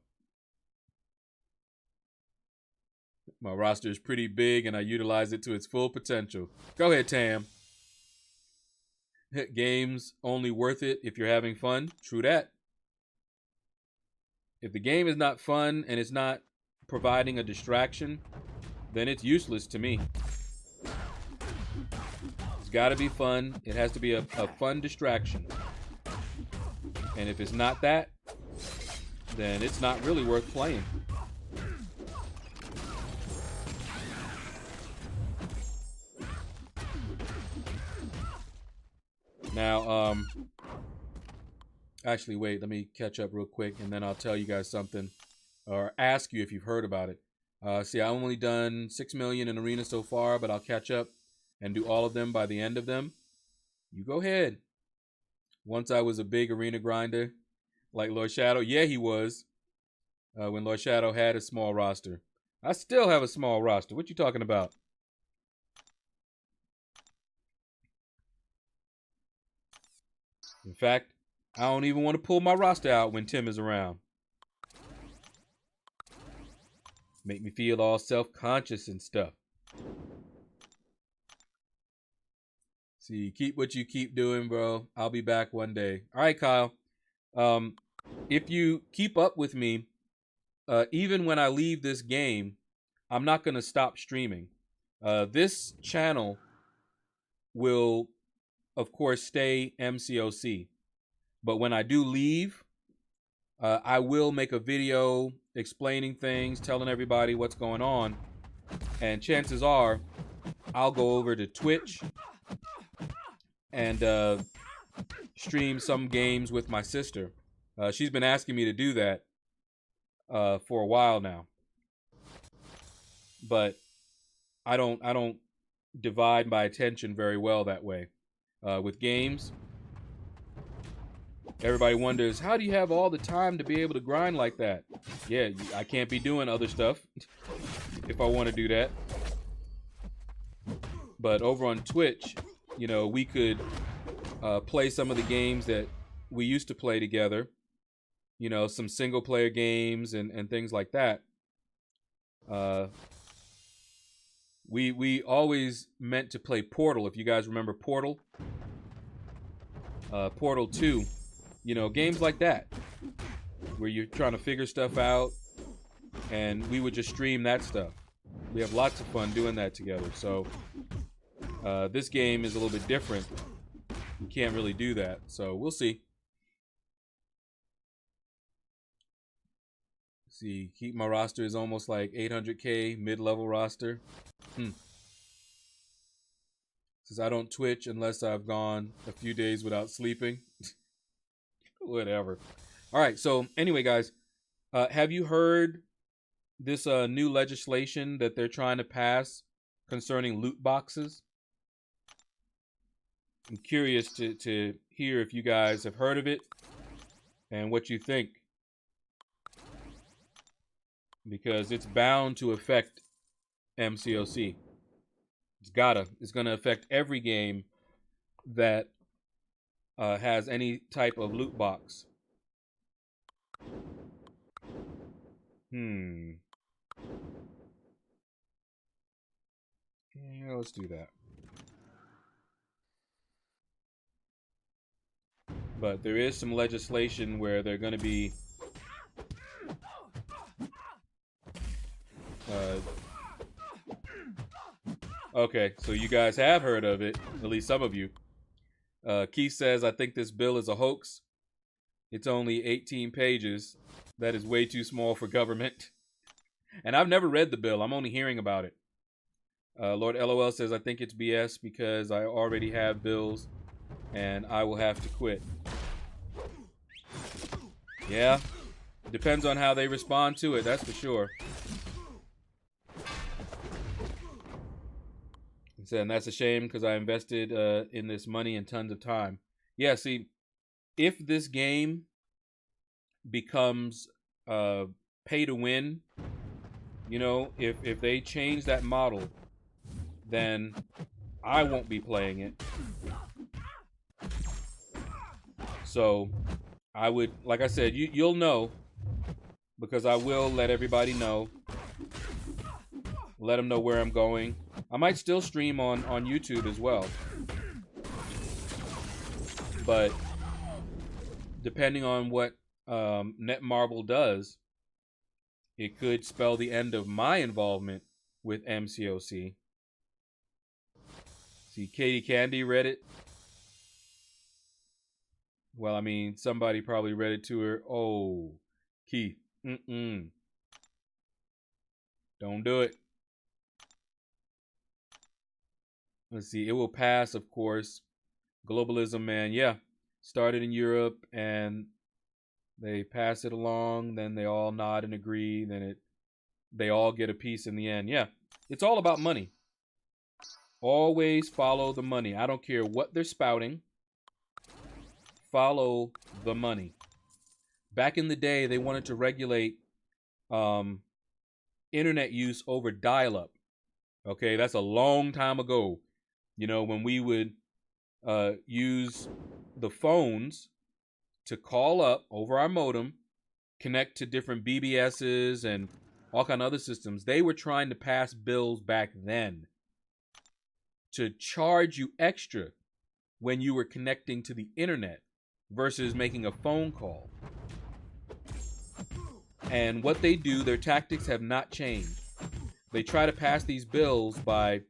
My roster is pretty big and I utilize it to its full potential. Go ahead, Tam. Game's only worth it if you're having fun. True that. If the game is not fun and it's not providing a distraction, then it's useless to me. It's got to be fun. It has to be a fun distraction. And if it's not that, then it's not really worth playing. Now, actually, wait, let me catch up real quick, and then I'll tell you guys something, or ask you if you've heard about it. See, I've only done 6 million in Arena so far, but I'll catch up and do all of them by the end of them. You go ahead. Once I was a big Arena grinder, like Lord Shadow. Yeah, he was. When Lord Shadow had a small roster. I still have a small roster. What you talking about? In fact, I don't even want to pull my roster out when Tim is around. Make me feel all self-conscious and stuff. See, keep what you keep doing, bro. I'll be back one day. All right, Kyle. If you keep up with me, even when I leave this game, I'm not going to stop streaming. This channel will, of course, stay MCOC. But when I do leave, I will make a video explaining things, telling everybody what's going on. And chances are, I'll go over to Twitch and stream some games with my sister. She's been asking me to do that for a while now. But I don't divide my attention very well that way. With games, Everybody wonders, how do you have all the time to be able to grind like that? Yeah, I can't be doing other stuff if I want to do that. But over on Twitch, you know, we could play some of the games that we used to play together. You know, some single player games and things like that. We always meant to play Portal, if you guys remember Portal. Portal 2. You know, games like that, where you're trying to figure stuff out, and we would just stream that stuff. We have lots of fun doing that together. So this game is a little bit different. You can't really do that. So we'll see. See, keep my roster is almost like 800K mid-level roster. Since I don't Twitch unless I've gone a few days without sleeping. Whatever. All right. So anyway, guys, have you heard this new legislation that they're trying to pass concerning loot boxes? I'm curious to hear if you guys have heard of it and what you think, because it's bound to affect MCOC. It's going to affect every game that has any type of loot box. Yeah, let's do that. But there is some legislation where they're going to be okay, so you guys have heard of it, at least some of you. Keith says, I think this bill is a hoax. It's only 18 pages. That is way too small for government. And I've never read the bill. I'm only hearing about it. Lord LOL says, I think it's BS because I already have bills and I will have to quit. Yeah, depends on how they respond to it, that's for sure. And that's a shame because I invested in this money and tons of time. Yeah, see, if this game becomes pay to win, you know, if they change that model, then I won't be playing it. So I would, like I said, you'll know, because I will let everybody know. Let them know where I'm going. I might still stream on YouTube as well. But depending on what Netmarble does, it could spell the end of my involvement with MCOC. See, Katie Candy read it. Well, I mean, somebody probably read it to her. Oh, Keith. Don't do it. Let's see. It will pass, of course. Globalism, man. Yeah. Started in Europe and they pass it along. Then they all nod and agree. Then they all get a piece in the end. Yeah. It's all about money. Always follow the money. I don't care what they're spouting. Follow the money. Back in the day, they wanted to regulate internet use over dial-up. Okay, that's a long time ago. You know, when we would use the phones to call up over our modem, connect to different BBSs and all kind of other systems. They were trying to pass bills back then to charge you extra when you were connecting to the internet versus making a phone call. And what they do, their tactics have not changed. They try to pass these bills by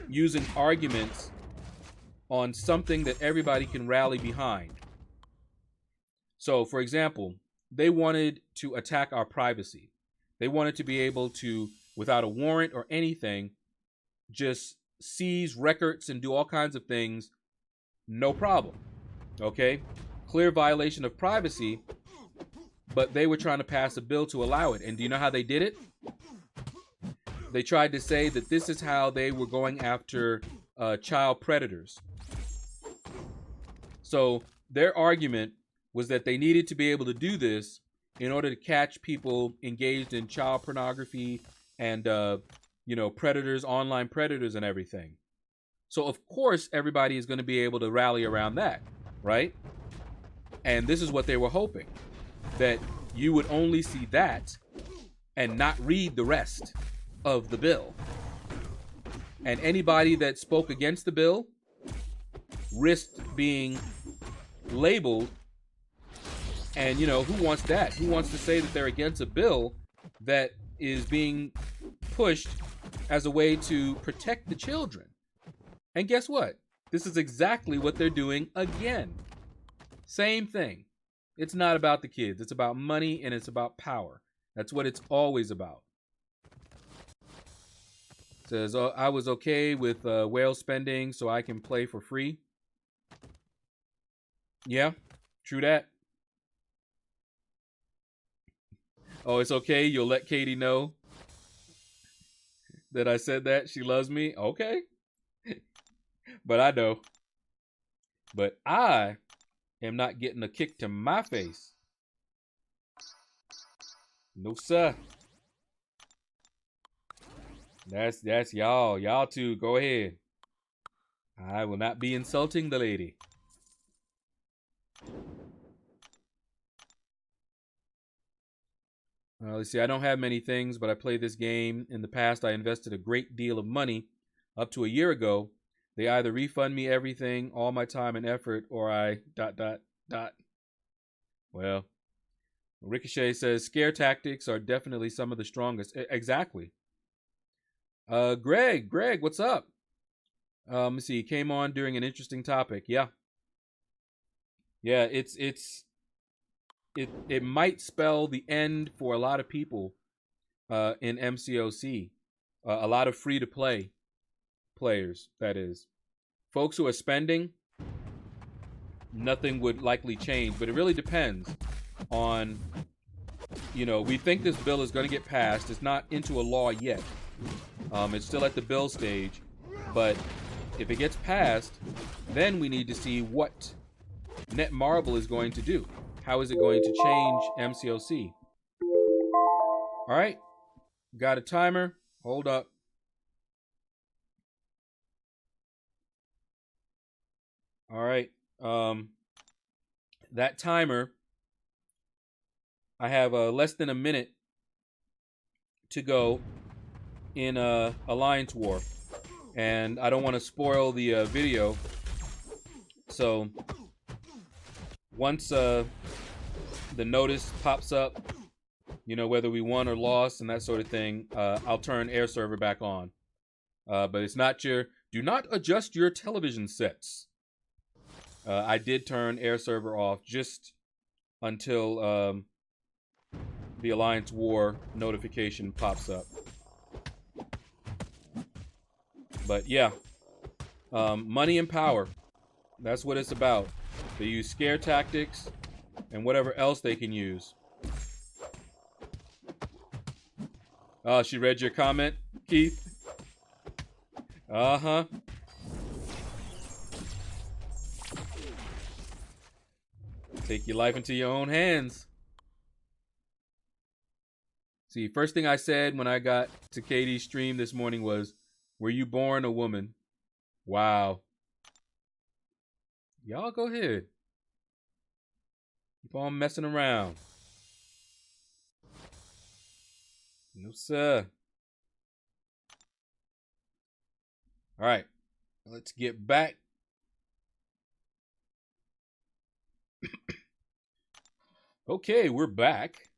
using arguments on something that everybody can rally behind. So, for example, they wanted to attack our privacy. They wanted to be able to, without a warrant or anything, just seize records and do all kinds of things, no problem. Okay? Clear violation of privacy, but they were trying to pass a bill to allow it. And do you know how they did it? They tried to say that this is how they were going after child predators. So their argument was that they needed to be able to do this in order to catch people engaged in child pornography and predators, online predators, and everything. So of course everybody is going to be able to rally around that, right? And this is what they were hoping, that you would only see that and not read the rest of the bill. And anybody that spoke against the bill risked being labeled. And, who wants that? Who wants to say that they're against a bill that is being pushed as a way to protect the children? And guess what? This is exactly what they're doing again. Same thing. It's not about the kids. It's about money and it's about power. That's what it's always about. It says, oh, I was okay with whale spending so I can play for free. Yeah, true that. Oh, it's okay. You'll let Katie know that I said that. She loves me. Okay. But I know. But I am not getting a kick to my face. No, sir. That's y'all. Y'all too. Go ahead. I will not be insulting the lady. Let's see, I don't have many things, but I played this game. In the past, I invested a great deal of money. Up to a year ago, they either refund me everything, all my time and effort, or I ... Well, Ricochet says, scare tactics are definitely some of the strongest. Exactly. Greg, what's up? Let's see, came on during an interesting topic. Yeah. Yeah, it might spell the end for a lot of people in MCOC. A lot of free-to-play players, that is. Folks who are spending, nothing would likely change. But it really depends on, we think this bill is going to get passed. It's not into a law yet. It's still at the bill stage. But if it gets passed, then we need to see what Netmarble is going to do. How is it going to change MCOC? All right. Got a timer. Hold up. All right. That timer, I have less than a minute to go in Alliance War. And I don't want to spoil the video. So once the notice pops up, whether we won or lost and that sort of thing, I'll turn air server back on. But it's not do not adjust your television sets. I did turn air server off just until the Alliance War notification pops up. But yeah, money and power. That's what it's about. They use scare tactics and whatever else they can use. Oh, she read your comment, Keith? Uh-huh. Take your life into your own hands. See, first thing I said when I got to Katie's stream this morning was, were you born a woman? Wow. Y'all go ahead. Keep on messing around. No, sir. All right. Let's get back. Okay, we're back.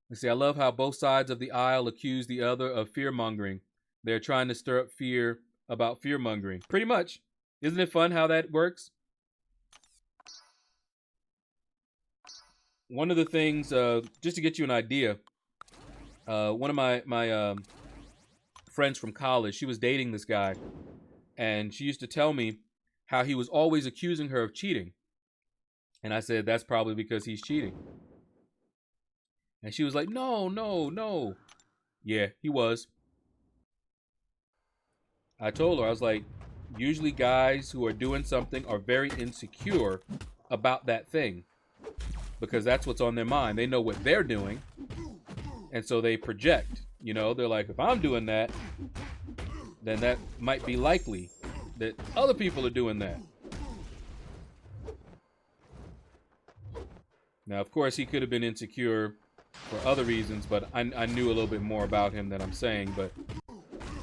Let's see, I love how both sides of the aisle accuse the other of fear-mongering. They're trying to stir up fear about fear-mongering. Pretty much. Isn't it fun how that works? One of the things, just to get you an idea, one of my friends from college, she was dating this guy, and she used to tell me how he was always accusing her of cheating. And I said, that's probably because he's cheating. And she was like, no. Yeah, he was. I told her, I was like, Usually guys who are doing something are very insecure about that thing because that's what's on their mind. They know what they're doing, and so they project. You know, they're like, if I'm doing that, then that might be likely that other people are doing that. Now, of course, he could have been insecure for other reasons, but I knew a little bit more about him than I'm saying, but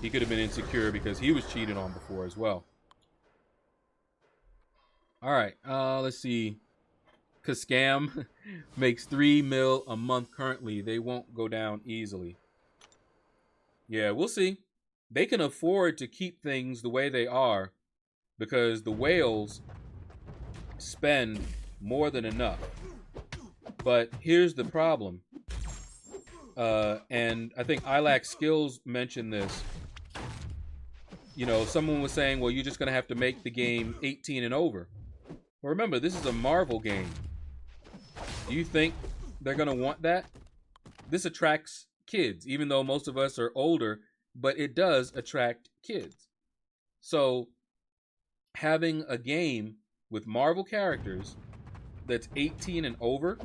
he could have been insecure because he was cheated on before as well. All right, let's see. Cause Scam makes $3 million a month currently. They won't go down easily. Yeah, we'll see. They can afford to keep things the way they are because the whales spend more than enough. But here's the problem. And I think ILAC Skills mentioned this. You know, someone was saying, well, you're just going to have to make the game 18 and over. Well, remember, this is a Marvel game. Do you think they're going to want that? This attracts kids, even though most of us are older, but it does attract kids. So having a game with Marvel characters that's 18 and over,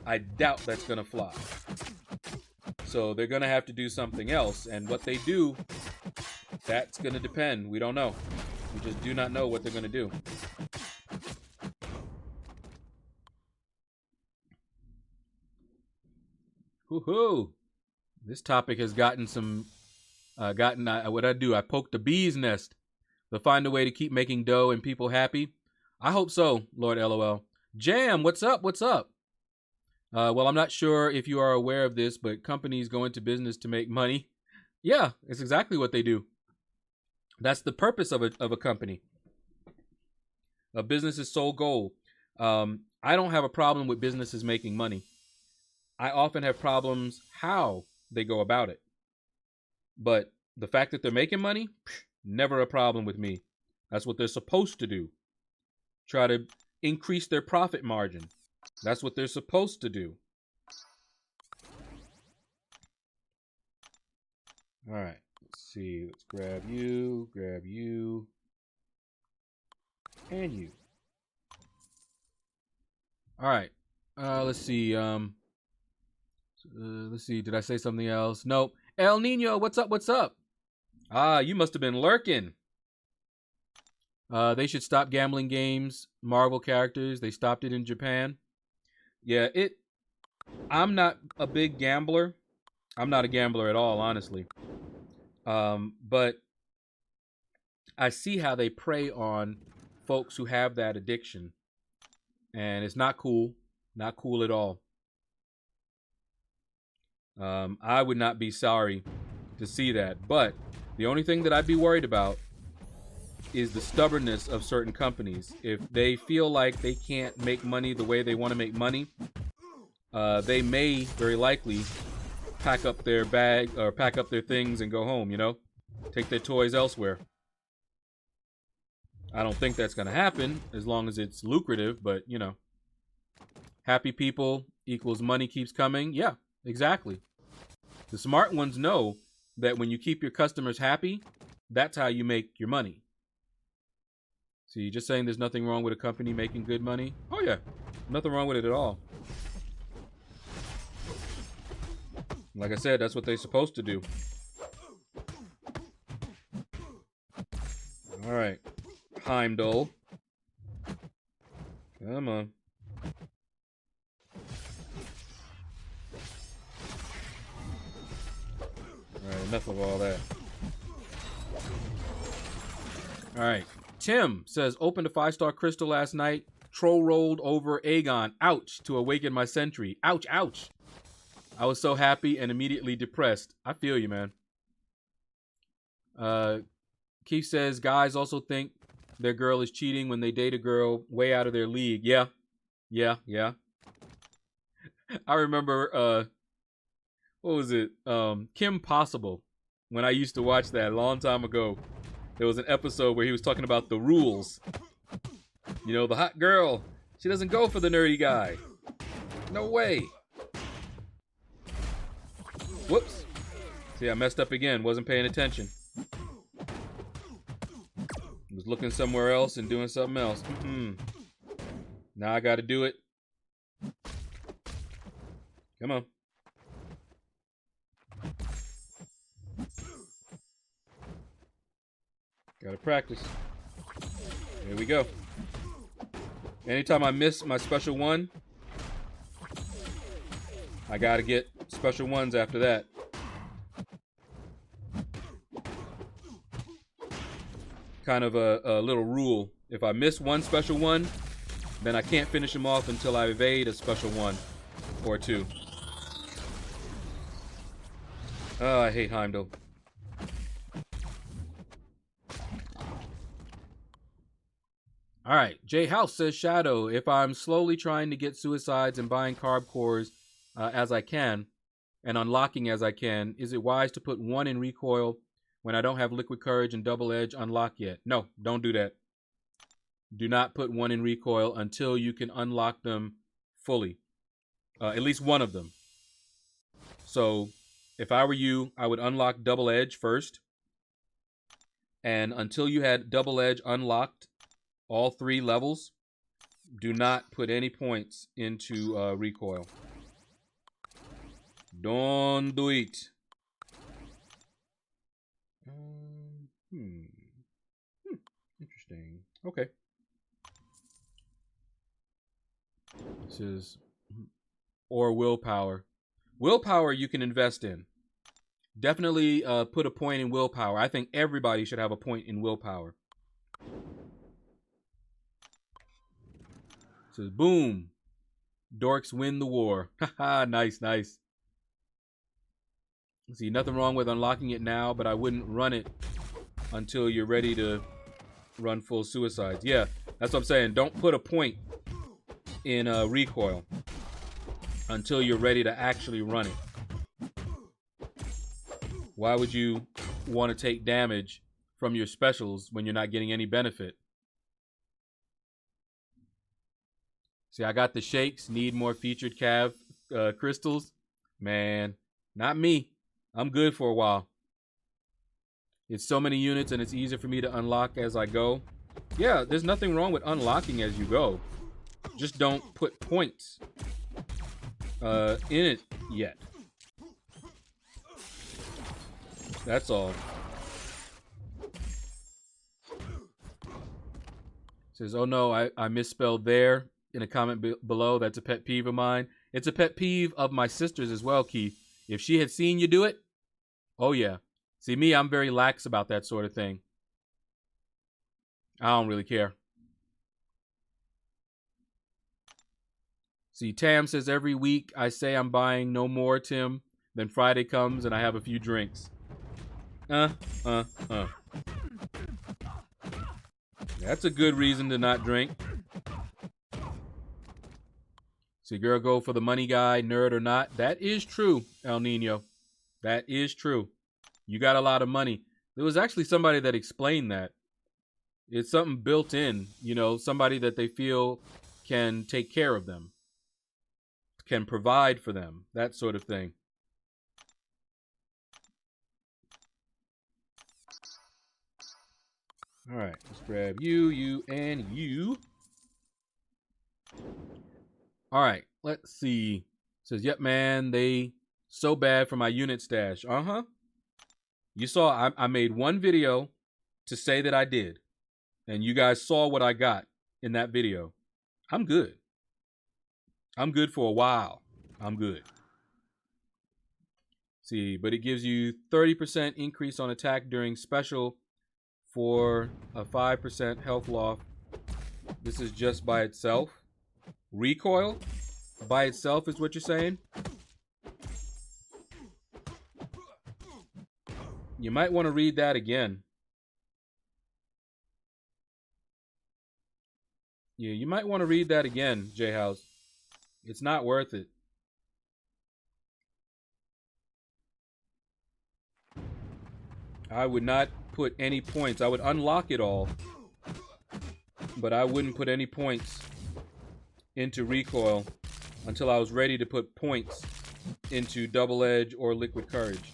I doubt that's going to fly. So they're going to have to do something else. And what they do, that's going to depend. We don't know. We just do not know what they're going to do. Woohoo! This topic has gotten some, what I do, I poke the bee's nest. They'll find a way to keep making dough and people happy. I hope so, Lord LOL. Jam, what's up? What's up? Well, I'm not sure if you are aware of this, but companies go into business to make money. Yeah, it's exactly what they do. That's the purpose of a company. A business's sole goal. I don't have a problem with businesses making money. I often have problems how they go about it. But the fact that they're making money, never a problem with me. That's what they're supposed to do. Try to increase their profit margin. That's what they're supposed to do. All right. Let's see. Let's grab you, and you. All right. Let's see. Let's see. Did I say something else? Nope. El Nino, what's up? What's up? Ah, you must have been lurking. They should stop gambling games, Marvel characters. They stopped it in Japan. Yeah, I'm not a big gambler. I'm not a gambler at all, honestly. But I see how they prey on folks who have that addiction. And it's not cool. Not cool at all. I would not be sorry to see that. But the only thing that I'd be worried about is the stubbornness of certain companies. If they feel like they can't make money the way they want to make money, they may very likely pack up their bag or pack up their things and go home, you know, take their toys elsewhere. I don't think that's going to happen as long as it's lucrative, but you know, happy people equals money keeps coming. Yeah, exactly. The smart ones know that when you keep your customers happy, that's how you make your money. So you're just saying there's nothing wrong with a company making good money? Oh yeah, nothing wrong with it at all. Like I said, that's what they're supposed to do. All right, Heimdall. Come on. All right, enough of all that. All right. Tim says, opened a 5-star crystal last night. Troll rolled over Aegon. Ouch, to awaken my sentry. Ouch, ouch. I was so happy and immediately depressed. I feel you, man. Keith says, guys also think their girl is cheating when they date a girl way out of their league. Yeah. I remember, what was it? Kim Possible. When I used to watch that a long time ago, there was an episode where he was talking about the rules. You know, the hot girl, she doesn't go for the nerdy guy. No way. Whoops. See, I messed up again. Wasn't paying attention. looking somewhere else and doing something else. Now I got to do it. Come on. Got to practice. There we go. Anytime I miss my special one, I got to get special ones after that. Kind of a little rule. If I miss one special one, then I can't finish them off until I evade a special one or two. Oh, I hate Heimdall. All right, J House says, Shadow, if I'm slowly trying to get suicides and buying carb cores as I can and unlocking as I can, is it wise to put one in recoil when I don't have liquid courage and double edge unlocked yet? No, don't do that. Do not put one in recoil until you can unlock them fully. At least one of them. So if I were you, I would unlock double edge first. And until you had double edge unlocked, all 3 levels, do not put any points into recoil. Don't do it. Interesting. Okay. This is or willpower. Willpower you can invest in. Definitely put a point in willpower. I think everybody should have a point in willpower. Says, boom. Dorks win the war. Haha, nice, nice. See, nothing wrong with unlocking it now, but I wouldn't run it until you're ready to run full suicides. Yeah, that's what I'm saying. Don't put a point in recoil until you're ready to actually run it. Why would you want to take damage from your specials when you're not getting any benefit? See, I got the shakes, need more featured cav crystals. Man, not me. I'm good for a while. It's so many units and it's easier for me to unlock as I go. Yeah, there's nothing wrong with unlocking as you go. Just don't put points in it yet. That's all. Says, oh no, I misspelled there. In a comment below, that's a pet peeve of mine. It's a pet peeve of my sister's as well, Keith. If she had seen you do it, oh yeah. See, me, I'm very lax about that sort of thing. I don't really care. See, Tam says, every week I say I'm buying no more, Tim. Then Friday comes and I have a few drinks. That's a good reason to not drink. See, girl, go for the money guy, nerd or not. That is true, El Nino. That is true. You got a lot of money. There was actually somebody that explained that. It's something built in, you know, somebody that they feel can take care of them, can provide for them, that sort of thing. All right, let's grab you, you, and you. All right, let's see. It says, yep, man, they so bad for my unit stash. Uh-huh. You saw I made one video to say that I did. And you guys saw what I got in that video. I'm good. I'm good for a while. I'm good. See, but it gives you 30% increase on attack during special for a 5% health loss. This is just by itself. Recoil by itself is what you're saying? You might want to read that again. Yeah, you might want to read that again, J-House. It's not worth it. I would not put any points. I would unlock it all, but I wouldn't put any points into recoil until I was ready to put points into double edge or liquid courage.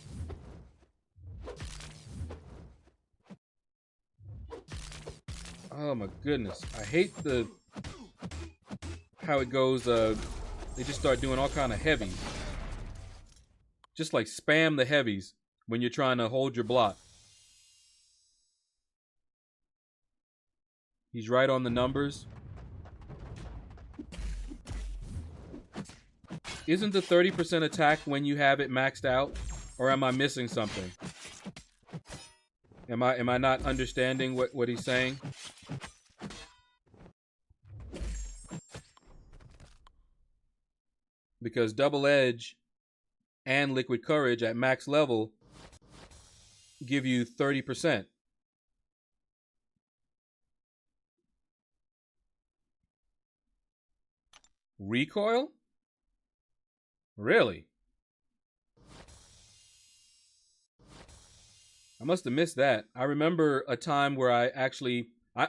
Oh my goodness. I hate the how it goes. They just start doing all kind of heavies. Just like spam the heavies when you're trying to hold your block. He's right on the numbers. Isn't the 30% attack when you have it maxed out? Or am I missing something? Am I not understanding what he's saying? Because Double Edge and Liquid Courage at max level give you 30%. Recoil? Really? I must have missed that. I remember a time where I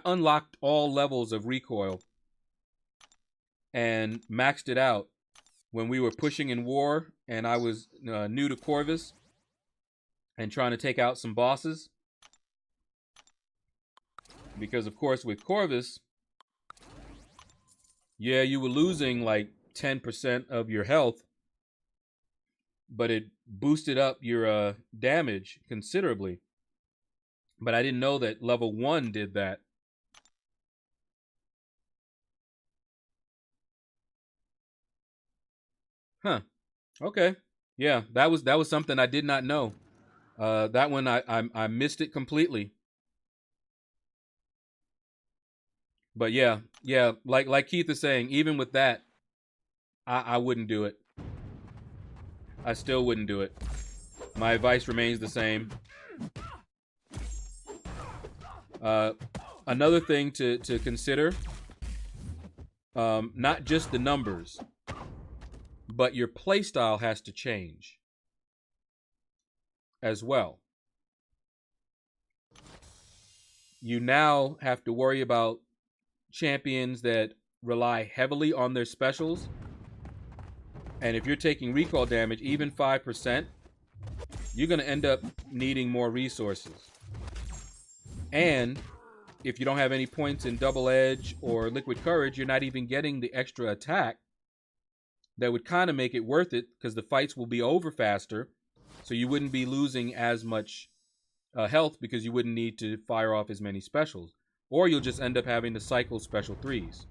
unlocked all levels of recoil and maxed it out when we were pushing in war and I was new to Corvus and trying to take out some bosses. Because, of course, with Corvus, yeah, you were losing like 10% of your health, but it boosted up your damage considerably. But I didn't know that level 1 did that. Huh. Okay. Yeah, that was something I did not know. That one I missed it completely. But yeah, like Keith is saying, even with that, I wouldn't do it. I still wouldn't do it. My advice remains the same. Another thing to consider, not just the numbers, but your playstyle has to change as well. You now have to worry about champions that rely heavily on their specials. And if you're taking recoil damage, even 5%, you're going to end up needing more resources. And if you don't have any points in Double Edge or Liquid Courage, you're not even getting the extra attack that would kind of make it worth it, because the fights will be over faster, so you wouldn't be losing as much health because you wouldn't need to fire off as many specials. Or you'll just end up having to cycle special 3s.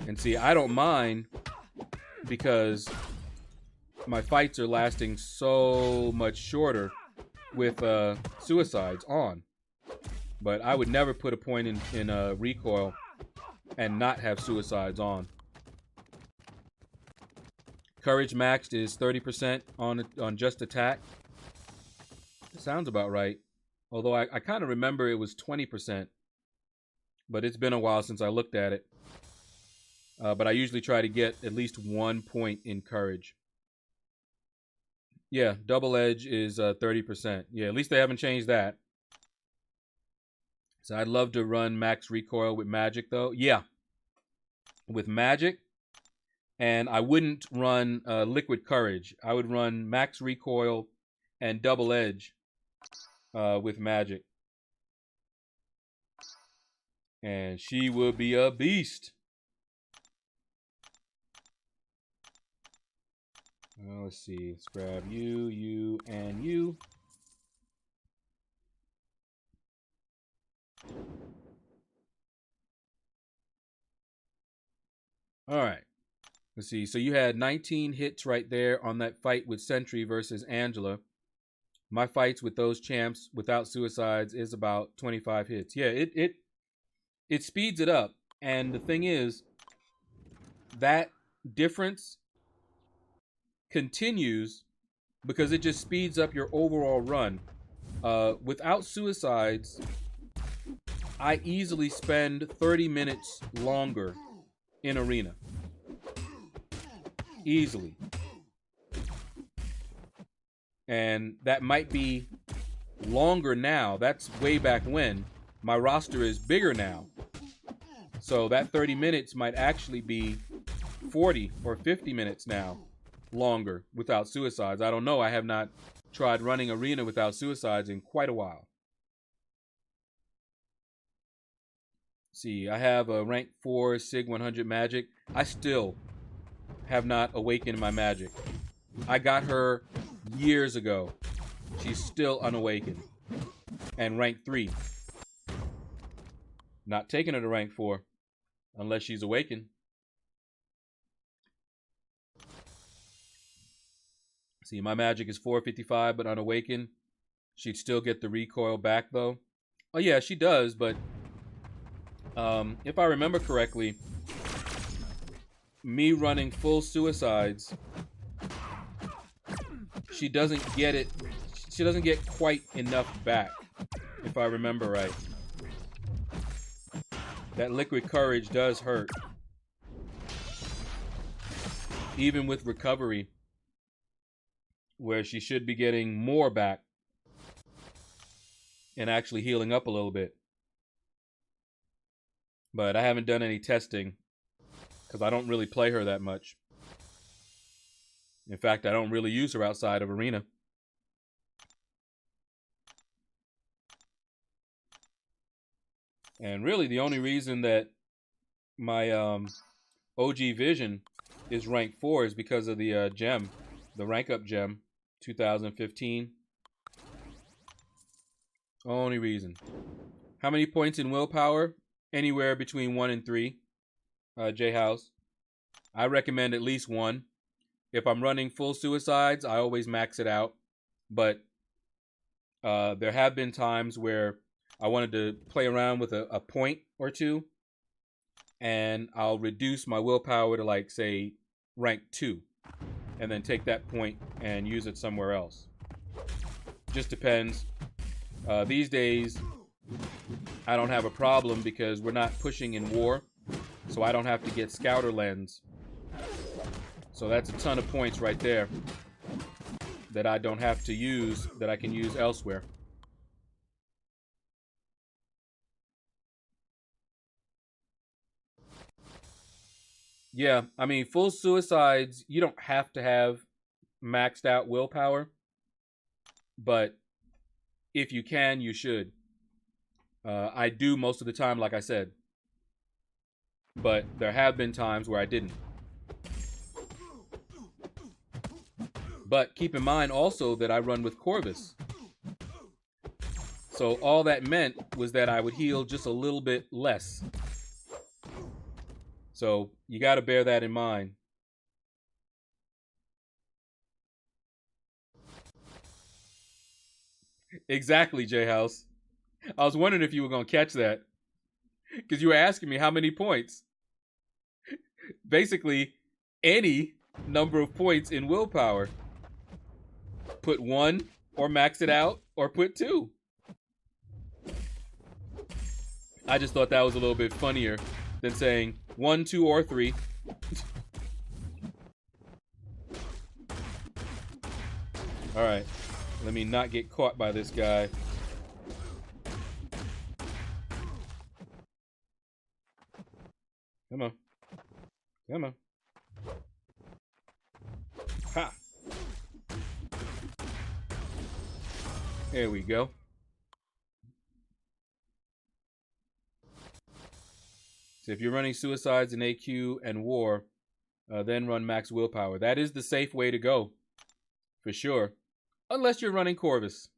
And see, I don't mind because my fights are lasting so much shorter with suicides on. But I would never put a point in recoil and not have suicides on. Courage maxed is 30% on just attack. That sounds about right. Although I kind of remember it was 20%. But it's been a while since I looked at it. But I usually try to get at least 1 point in courage. Yeah, Double Edge is 30%. Yeah, at least they haven't changed that. So I'd love to run max recoil with magic, though. Yeah, with magic. And I wouldn't run Liquid Courage. I would run max recoil and Double Edge with magic. And she would be a beast. Let's see. Let's grab you, you, and you. All right. Let's see. So you had 19 hits right there on that fight with Sentry versus Angela. My fights with those champs without suicides is about 25 hits. Yeah, it speeds it up. And the thing is, that difference continues because it just speeds up your overall run. Without suicides, I easily spend 30 minutes longer in arena. Easily. And that might be longer now. That's way back when. My roster is bigger now. So that 30 minutes might actually be 40 or 50 minutes now longer without suicides. I don't know. I have not tried running arena without suicides in quite a while. see, I have a rank 4 Sig 100 magic. I still have not awakened my magic. I got her years ago. She's still unawakened. And rank 3. Not taking her to rank 4 unless she's awakened. See, my magic is 455 but unawakened. She'd still get the recoil back though. Oh yeah, she does, but if I remember correctly, me running full suicides, she doesn't get it. She doesn't get quite enough back, if I remember right. That liquid courage does hurt. Even with recovery, where she should be getting more back and actually healing up a little bit. But I haven't done any testing because I don't really play her that much. In fact, I don't really use her outside of Arena. And really the only reason that my OG Vision is rank 4 is because of the gem, the rank up gem, 2015. Only reason. How many points in willpower? Anywhere between 1 and 3. J House. I recommend at least 1. If I'm running full suicides, I always max it out. But there have been times where I wanted to play around with a point or 2, and I'll reduce my willpower to, like, say, rank 2, and then take that point and use it somewhere else. Just depends. These days, I don't have a problem because we're not pushing in war, so I don't have to get Scouter Lens. So that's a ton of points right there that I don't have to use, that I can use elsewhere. Yeah, I mean, full suicides, you don't have to have maxed out willpower, but if you can, you should. I do most of the time, like I said, but there have been times where I didn't. But keep in mind also that I run with Corvus. So all that meant was that I would heal just a little bit less. So you got to bear that in mind. Exactly, J House. I was wondering if you were going to catch that, because you were asking me how many points. Basically, any number of points in willpower. Put 1 or max it out, or put 2. I just thought that was a little bit funnier than saying 1, 2, or 3. All right, let me not get caught by this guy. Come on. Come on. Ha! There we go. So if you're running suicides in AQ and war, then run max willpower. That is the safe way to go, for sure. Unless you're running Corvus.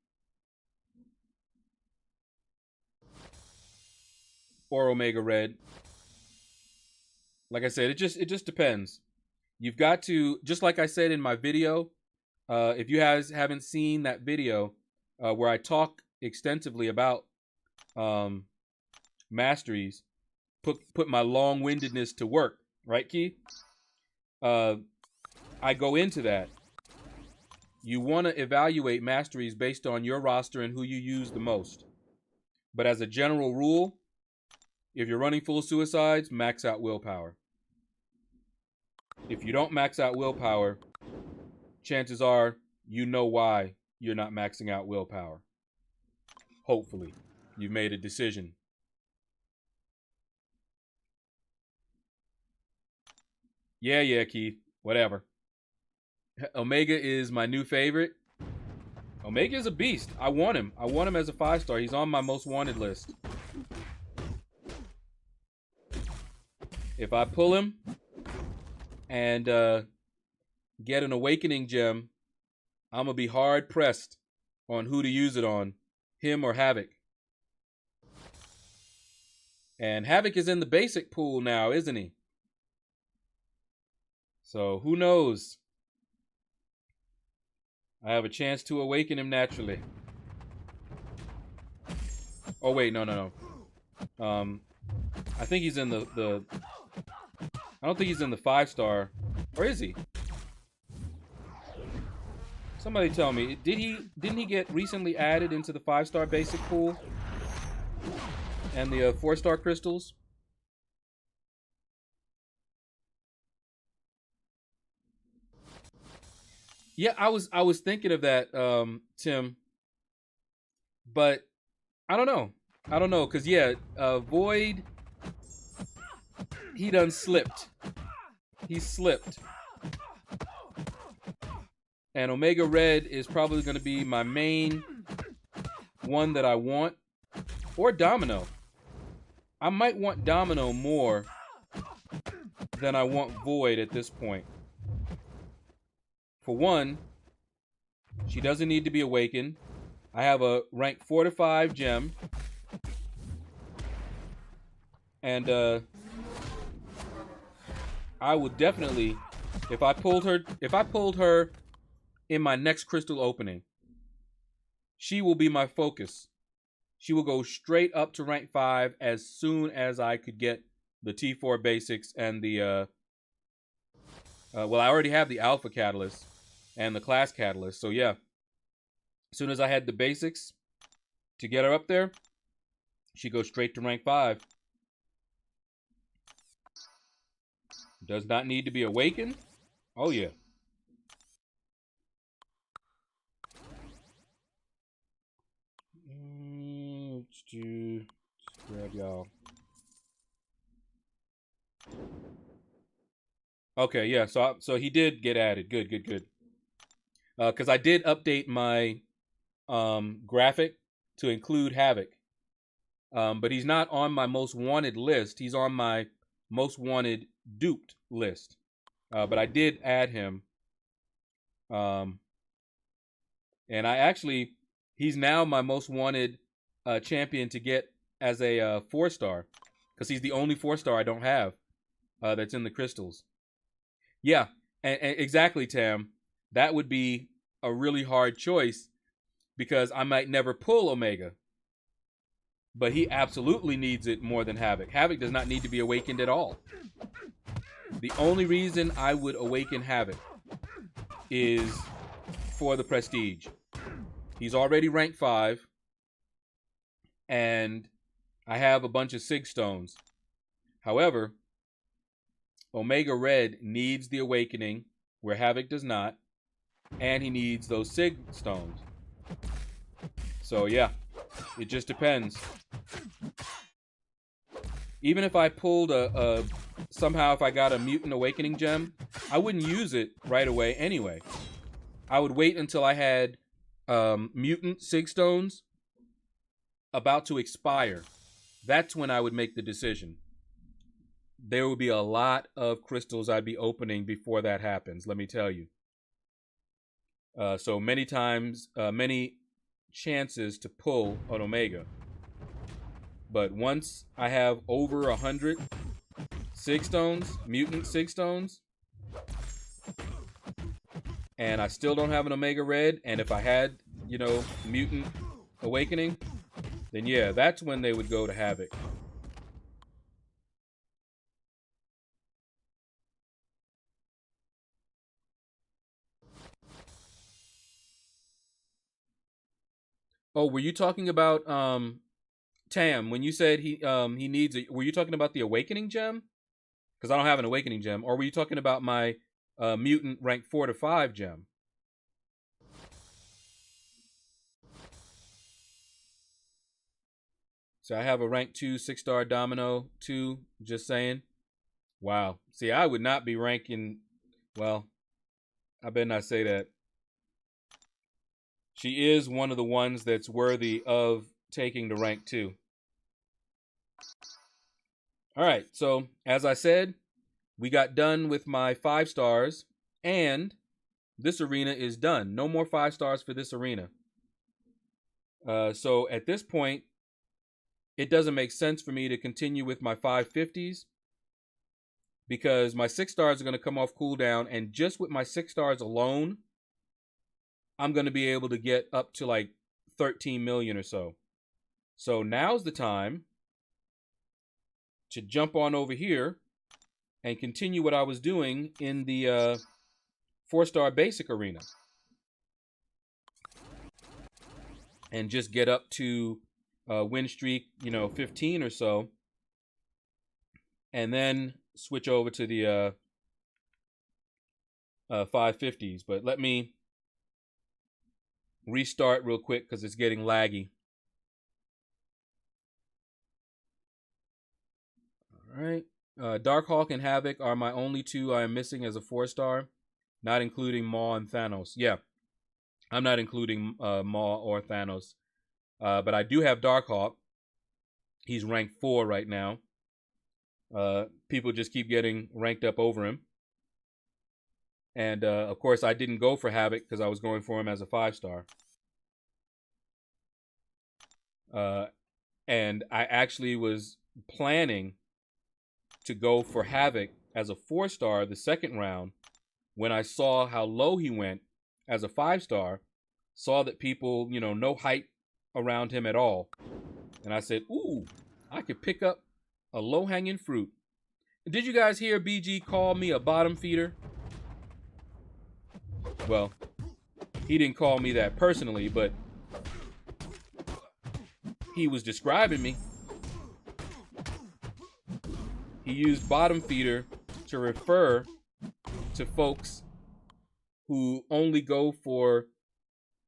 Or Omega Red. Like I said, it just depends. You've got to, just like I said in my video, if you guys haven't seen that video where I talk extensively about masteries, put my long-windedness to work, right, Key? I go into that. You want to evaluate masteries based on your roster and who you use the most. But as a general rule, if you're running full suicides, max out willpower. If you don't max out willpower, chances are you know why you're not maxing out willpower. Hopefully, you've made a decision. Yeah, Keith. Whatever. Omega is my new favorite. Omega is a beast. I want him. I want him as a 5-star. He's on my most wanted list. If I pull him and get an awakening gem, I'm gonna be hard pressed on who to use it on, him or Havoc. And Havoc is in the basic pool now, isn't he? So who knows? I have a chance to awaken him naturally. Oh wait, no. I think he's in the I don't think he's in the 5-star. Or is he? Somebody tell me, didn't he get recently added into the 5-star basic pool? And the 4-star crystals? Yeah, I was thinking of that, Tim. But I don't know, cause yeah, Void, he done slipped. He slipped. And Omega Red is probably going to be my main one that I want. Or Domino. I might want Domino more than I want Void at this point. For one, she doesn't need to be awakened. I have a rank 4 to 5 gem. And I would definitely, if I pulled her in my next crystal opening, she will be my focus. She will go straight up to rank 5 as soon as I could get the T4 basics and the well, I already have the alpha catalyst and the class catalyst. So yeah, as soon as I had the basics to get her up there, she goes straight to rank 5. Does not need to be awakened. Oh yeah. Let's grab y'all. Okay, yeah. So he did get added. Good. Because I did update my graphic to include Havoc. But he's not on my most wanted list. He's on my most wanted duped list. But I did add him. And he's now my most wanted champion to get as a 4-star. Because he's the only 4-star I don't have that's in the crystals. Yeah, and exactly, Tam. That would be a really hard choice because I might never pull Omega. But he absolutely needs it more than Havoc. Havoc does not need to be awakened at all. The only reason I would awaken Havoc is for the prestige. He's already rank 5. And I have a bunch of Sig Stones. However, Omega Red needs the awakening, where Havoc does not. And he needs those Sig Stones. So yeah, it just depends. Even if I pulled somehow if I got a Mutant Awakening Gem, I wouldn't use it right away anyway. I would wait until I had Mutant Sig Stones about to expire. That's when I would make the decision. There will be a lot of crystals I'd be opening before that happens, let me tell you. So many times, many chances to pull an Omega. But once I have over 100 Sig Stones, Mutant Sig Stones, and I still don't have an Omega Red, and if I had, Mutant Awakening, then yeah, that's when they would go to Havoc. Oh, were you talking about Tam, when you said he needs were you talking about the Awakening Gem? Because I don't have an Awakening Gem. Or were you talking about my Mutant rank 4 to 5 gem? So I have a rank 2 6-star Domino 2, just saying. Wow. See, I would not be ranking, well, I better not say that. She is one of the ones that's worthy of taking the rank 2. All right. So as I said, we got done with my 5 stars, and this arena is done. No more 5 stars for this arena. So at this point, it doesn't make sense for me to continue with my 550s because my 6 stars are going to come off cooldown, and just with my 6 stars alone, I'm going to be able to get up to like 13 million or so. So now's the time to jump on over here and continue what I was doing in the 4-star basic arena. And just get up to win streak, 15 or so. And then switch over to the 550s. But let me restart real quick because it's getting laggy. All right. Darkhawk and Havoc are my only two I am missing as a 4-star, not including Maw and Thanos. Yeah, I'm not including Maw or Thanos, but I do have Darkhawk. He's ranked 4 right now. People just keep getting ranked up over him. And, of course, I didn't go for Havoc because I was going for him as a 5-star. And I actually was planning to go for Havoc as a 4-star the second round when I saw how low he went as a 5-star, saw that people, no hype around him at all. And I said, ooh, I could pick up a low-hanging fruit. Did you guys hear BG call me a bottom feeder? Well, he didn't call me that personally, but he was describing me. He used bottom feeder to refer to folks who only go for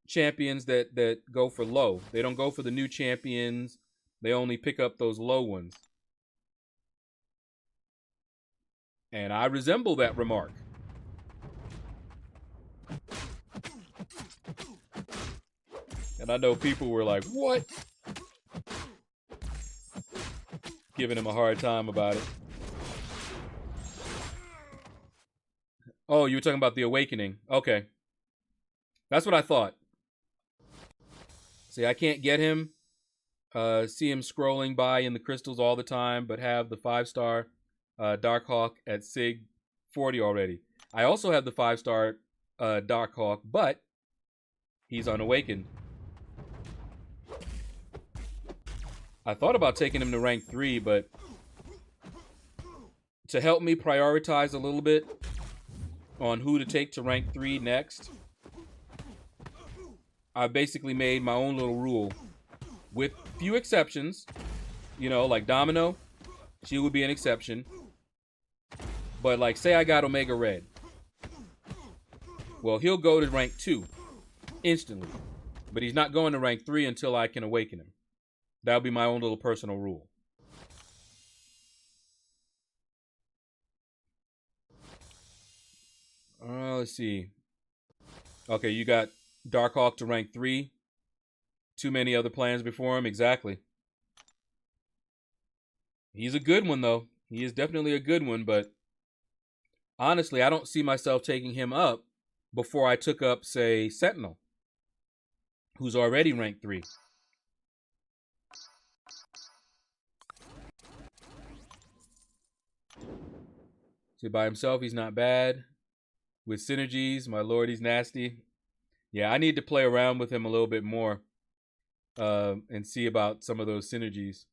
champions that go for low. They don't go for the new champions. They only pick up those low ones. And I resemble that remark. And I know people were like, what? Giving him a hard time about it. Oh, you were talking about the awakening. Okay. That's what I thought. See, I can't get him. See him scrolling by in the crystals all the time, but have the 5-star Darkhawk at Sig 40 already. I also have the 5-star Darkhawk, but he's unawakened. I thought about taking him to rank 3, but to help me prioritize a little bit on who to take to rank 3 next, I basically made my own little rule. With few exceptions, like Domino, she would be an exception. But like, say I got Omega Red. Well, he'll go to rank 2 instantly. But he's not going to rank 3 until I can awaken him. That'll be my own little personal rule. Let's see. Okay, you got Darkhawk to rank 3. Too many other plans before him. Exactly. He's a good one, though. He is definitely a good one, but honestly, I don't see myself taking him up before I took up, say, Sentinel, who's already ranked 3. See, by himself, he's not bad. With synergies, my lord, he's nasty. Yeah, I need to play around with him a little bit more and see about some of those synergies.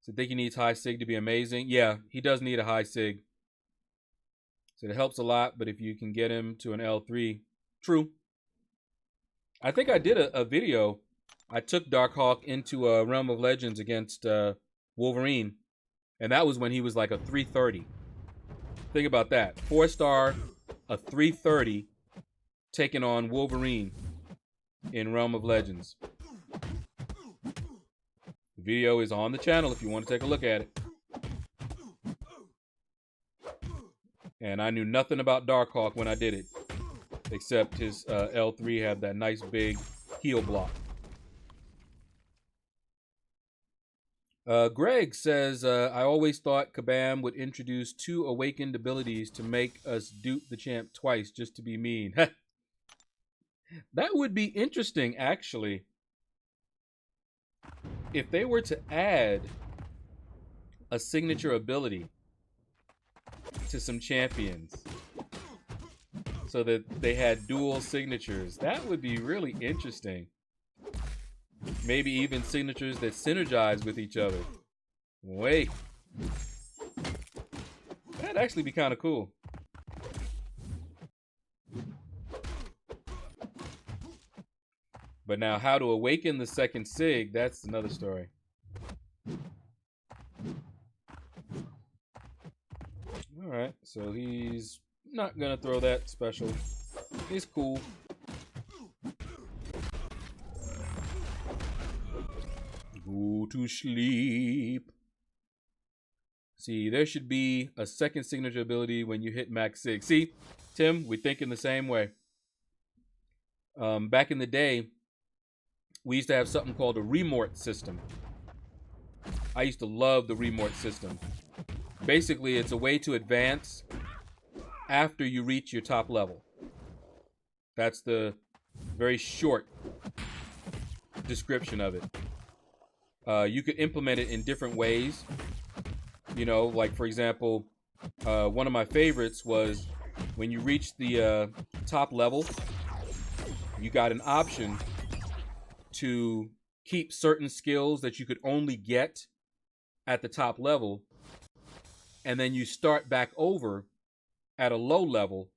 So I think he needs high sig to be amazing. Yeah, he does need a high sig. So it helps a lot, but if you can get him to an L3, true. I think I did a video. I took Darkhawk into a Realm of Legends against Wolverine, and that was when he was like a 330. Think about that. 4-star, a 330, taking on Wolverine in Realm of Legends. The video is on the channel if you want to take a look at it. And I knew nothing about Darkhawk when I did it, except his L3 had that nice big heal block. Greg says, I always thought Kabam would introduce 2 awakened abilities to make us dupe the champ twice just to be mean. That would be interesting, actually. If they were to add a signature ability to some champions so that they had dual signatures, that would be really interesting. Maybe even signatures that synergize with each other. Wait. That'd actually be kind of cool. But now, how to awaken the second Sig, that's another story. Alright, so he's not gonna throw that special. It's cool. Go to sleep. See, there should be a second signature ability when you hit max 6. See, Tim, we're thinking the same way. Back in the day, we used to have something called a remort system. I used to love the remort system. Basically, it's a way to advance after you reach your top level. That's the very short description of it. You could implement it in different ways. You know, like for example, one of my favorites was when you reach the top level, you got an option to keep certain skills that you could only get at the top level, and then you start back over at a low level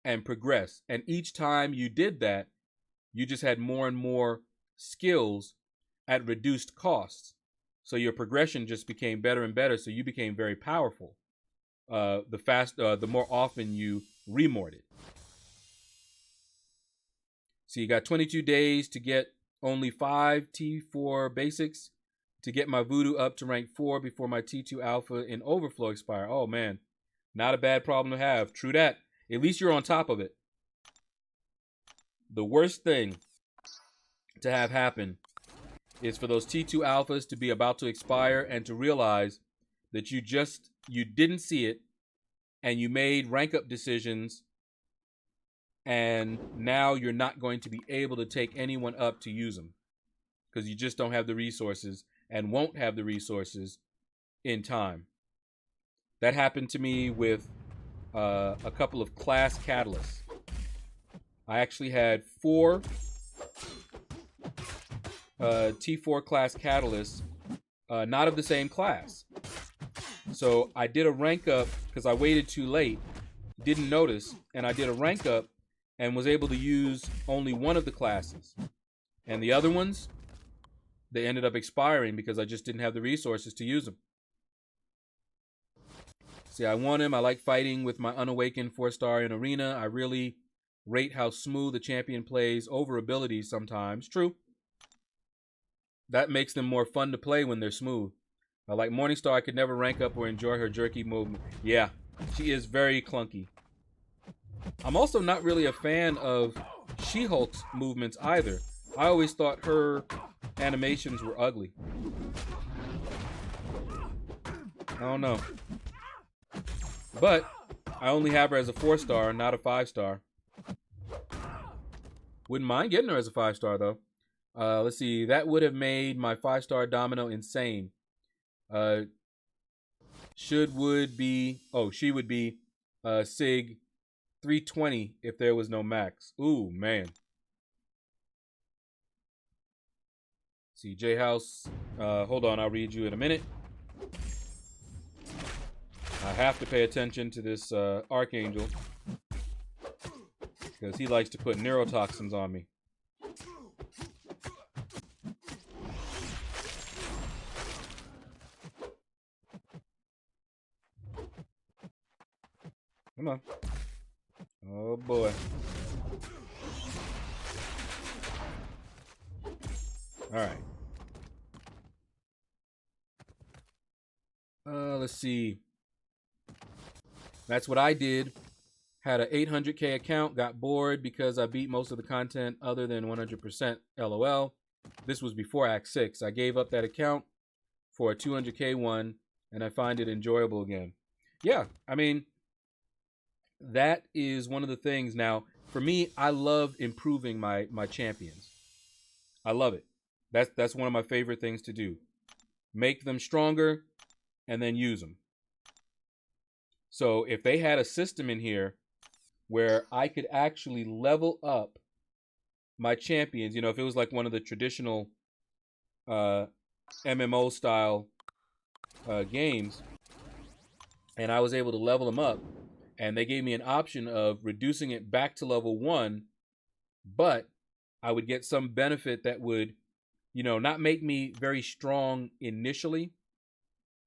and progress. And each time you did that, you just had more and more skills at reduced costs. So your progression just became better and better. So you became very powerful. The more often you remorted. So you got 22 days to get only 5 T4 basics to get my voodoo up to rank 4 before my T2 alpha in overflow expire. Oh man, not a bad problem to have. True that. At least you're on top of it. The worst thing to have happen is for those T2 alphas to be about to expire and to realize that you didn't see it and you made rank up decisions, and now you're not going to be able to take anyone up to use them because you just don't have the resources and won't have the resources in time. That happened to me with a couple of class catalysts. I actually had 4 T4 class catalysts, not of the same class. So I did a rank up because I waited too late, didn't notice, and I did a rank up and was able to use only one of the classes. And the other ones, they ended up expiring because I just didn't have the resources to use them. See, I want him. I like fighting with my unawakened 4-star in arena. I really rate how smooth the champion plays over abilities sometimes. True. That makes them more fun to play when they're smooth. Like Morningstar, I could never rank up or enjoy her jerky movement. Yeah, she is very clunky. I'm also not really a fan of She-Hulk's movements either. I always thought her animations were ugly. I don't know. But I only have her as a 4-star, not a 5-star. Wouldn't mind getting her as a 5-star though. Let's see. That would have made my 5-star Domino insane. She would be Sig 320 if there was no max. Ooh, man. See, J House. Hold on, I'll read you in a minute. I have to pay attention to this Archangel because he likes to put neurotoxins on me. Come on. Oh boy. All right. Let's see. That's what I did. Had an 800K account, got bored because I beat most of the content other than 100%. LOL. This was before Act 6. I gave up that account for a 200K one, and I find it enjoyable again. Yeah, I mean, that is one of the things. Now, for me, I love improving my champions. I love it. That's one of my favorite things to do. Make them stronger and then use them. So if they had a system in here where I could actually level up my champions, if it was like one of the traditional MMO style games, and I was able to level them up, and they gave me an option of reducing it back to level 1, but I would get some benefit that would, not make me very strong initially,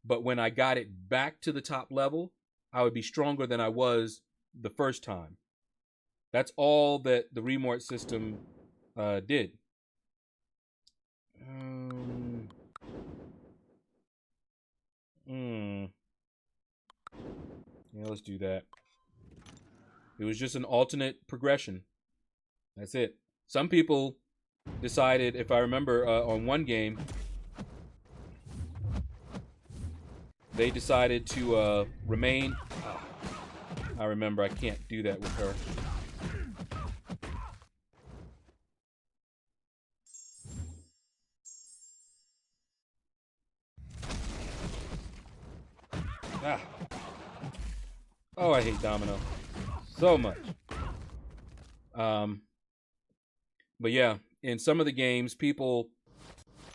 but when I got it back to the top level, I would be stronger than I was the first time. That's all that the remort system did. Yeah, let's do that. It was just an alternate progression. That's it. Some people decided, if I remember, on one game, they decided to remain. I remember I can't do that with her. Ah. Oh, I hate Domino so much. But yeah, in some of the games, people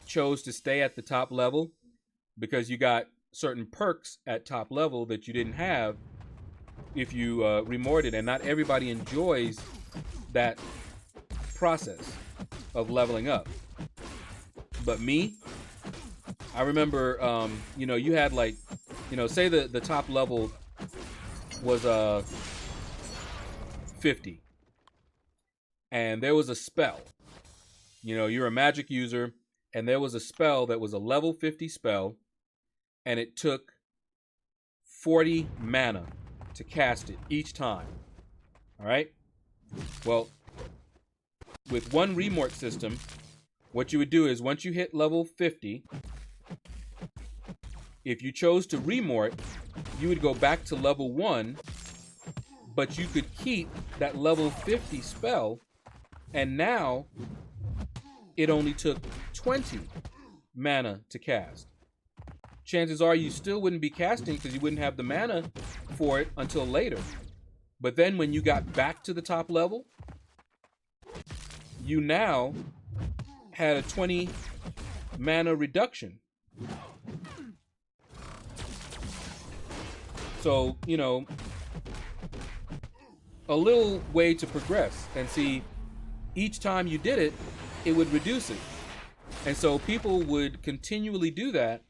chose to stay at the top level because you got certain perks at top level that you didn't have if you remorted, and not everybody enjoys that process of leveling up. But me, I remember, you had like, say the top level was 50, and there was a spell. You're a magic user, and there was a spell that was a level 50 spell, and it took 40 mana to cast it each time. All right? Well, with one remort system, what you would do is once you hit level 50, if you chose to remort, you would go back to level 1, but you could keep that level 50 spell, and now it only took 20 mana to cast. Chances are you still wouldn't be casting because you wouldn't have the mana for it until later. But then when you got back to the top level, you now had a 20 mana reduction. So, a little way to progress. And see, each time you did it, it would reduce it. And so people would continually do that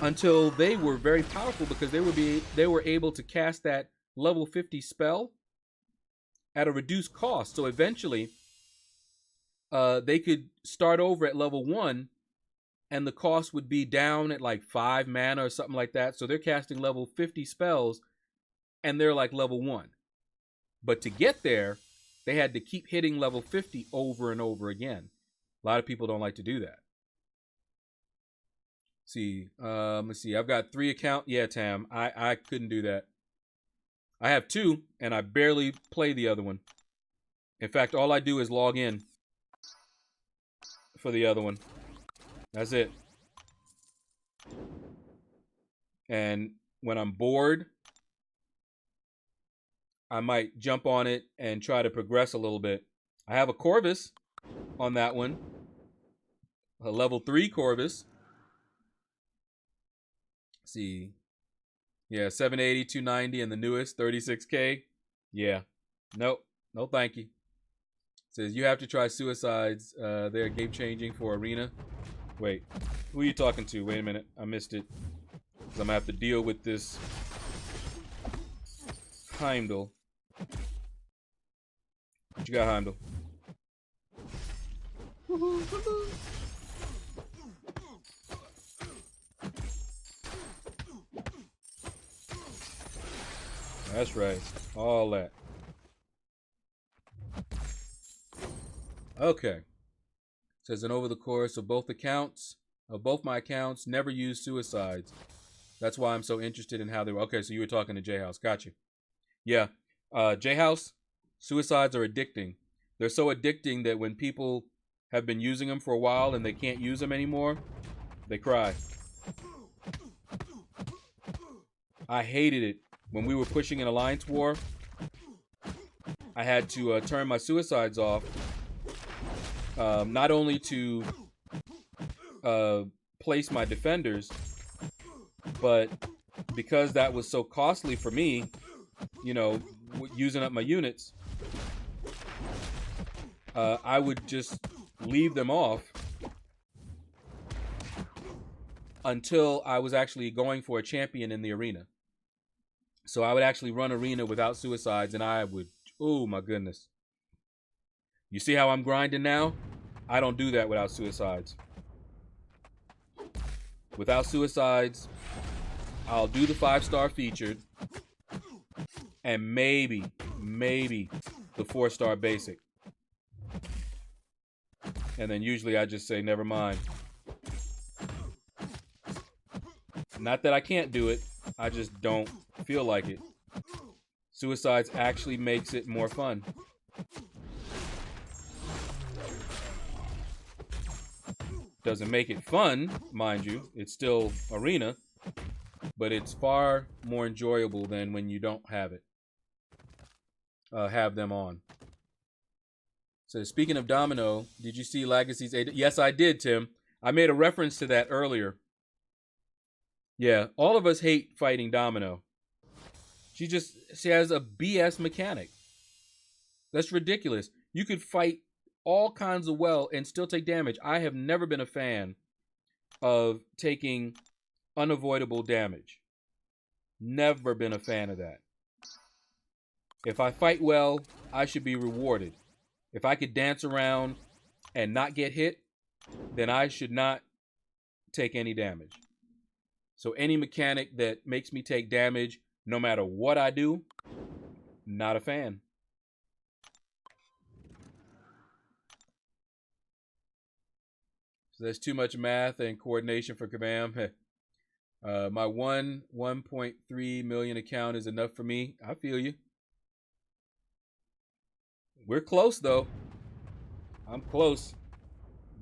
until they were very powerful, because they were able to cast that level 50 spell at a reduced cost. So eventually, they could start over at level 1, and the cost would be down at like 5 mana or something like that. So they're casting level 50 spells, and they're like level 1. But to get there, they had to keep hitting level 50 over and over again. A lot of people don't like to do that. Let's see. I've got 3 accounts. Yeah, Tam, I couldn't do that. I have 2, and I barely play the other one. In fact, all I do is log in for the other one. That's it. And when I'm bored, I might jump on it and try to progress a little bit. I have a Corvus on that one. A level 3 Corvus. Let's see. Yeah, 780, 290, and the newest, 36K. Yeah. Nope. No thank you. It says you have to try Suicides. They're game changing for Arena. Wait. Who are you talking to? Wait a minute. I missed it. Because I'm going to have to deal with this Heimdall. What you got, Heimdall? That's right. All that. Okay. It says, and over the course of both accounts, of both my accounts. Never used suicides. That's why I'm so interested in how they were. Okay, so you were talking to J House. Gotcha. Yeah. J House, suicides are addicting. They're so addicting that when people have been using them for a while and they can't use them anymore, they cry. I hated it when we were pushing an alliance war. I had to turn my suicides off, not only to place my defenders, but because that was so costly for me, you know, using up my units, I would just leave them off until I was actually going for a champion in the arena. So I would actually run arena without suicides, and I would, oh my goodness. You see how I'm grinding now? I don't do that without suicides. Without suicides, I'll do the 5-star featured, and maybe the 4-star basic. And then usually I just say, never mind. Not that I can't do it, I just don't feel like it. Suicides actually makes it more fun. Doesn't make it fun, mind you. It's still arena, but it's far more enjoyable than when you don't have it. Have them on. So speaking of Domino, did you see Legacy's A? Yes, I did, Tim. I made a reference to that earlier. Yeah, all of us hate fighting Domino. She has a BS mechanic. That's ridiculous. You could fight all kinds of well and still take damage. I have never been a fan of taking unavoidable damage. Never been a fan of that. If I fight well, I should be rewarded. If I could dance around and not get hit, then I should not take any damage. So any mechanic that makes me take damage, no matter what I do, not a fan. So there's too much math and coordination for Kabam. My 1.3 million account is enough for me. I feel you. We're close though. I'm close.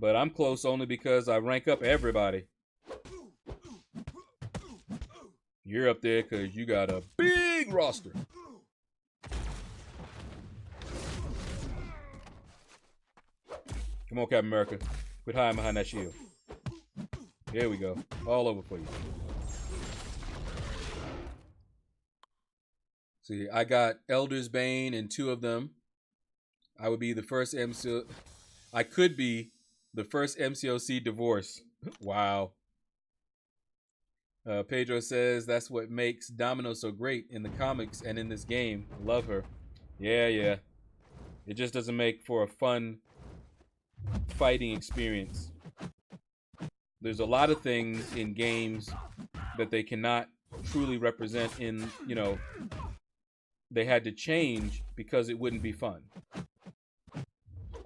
But I'm close only because I rank up everybody. You're up there because you got a big roster. Come on, Captain America. Quit hiding behind that shield. There we go. All over for you. See, I got Elder's Bane in 2 of them. I would be the first MCO. I could be the first MCOC divorce. Wow. Pedro says that's what makes Domino so great in the comics and in this game. Love her. Yeah. It just doesn't make for a fun fighting experience. There's a lot of things in games that they cannot truly represent in, they had to change because it wouldn't be fun.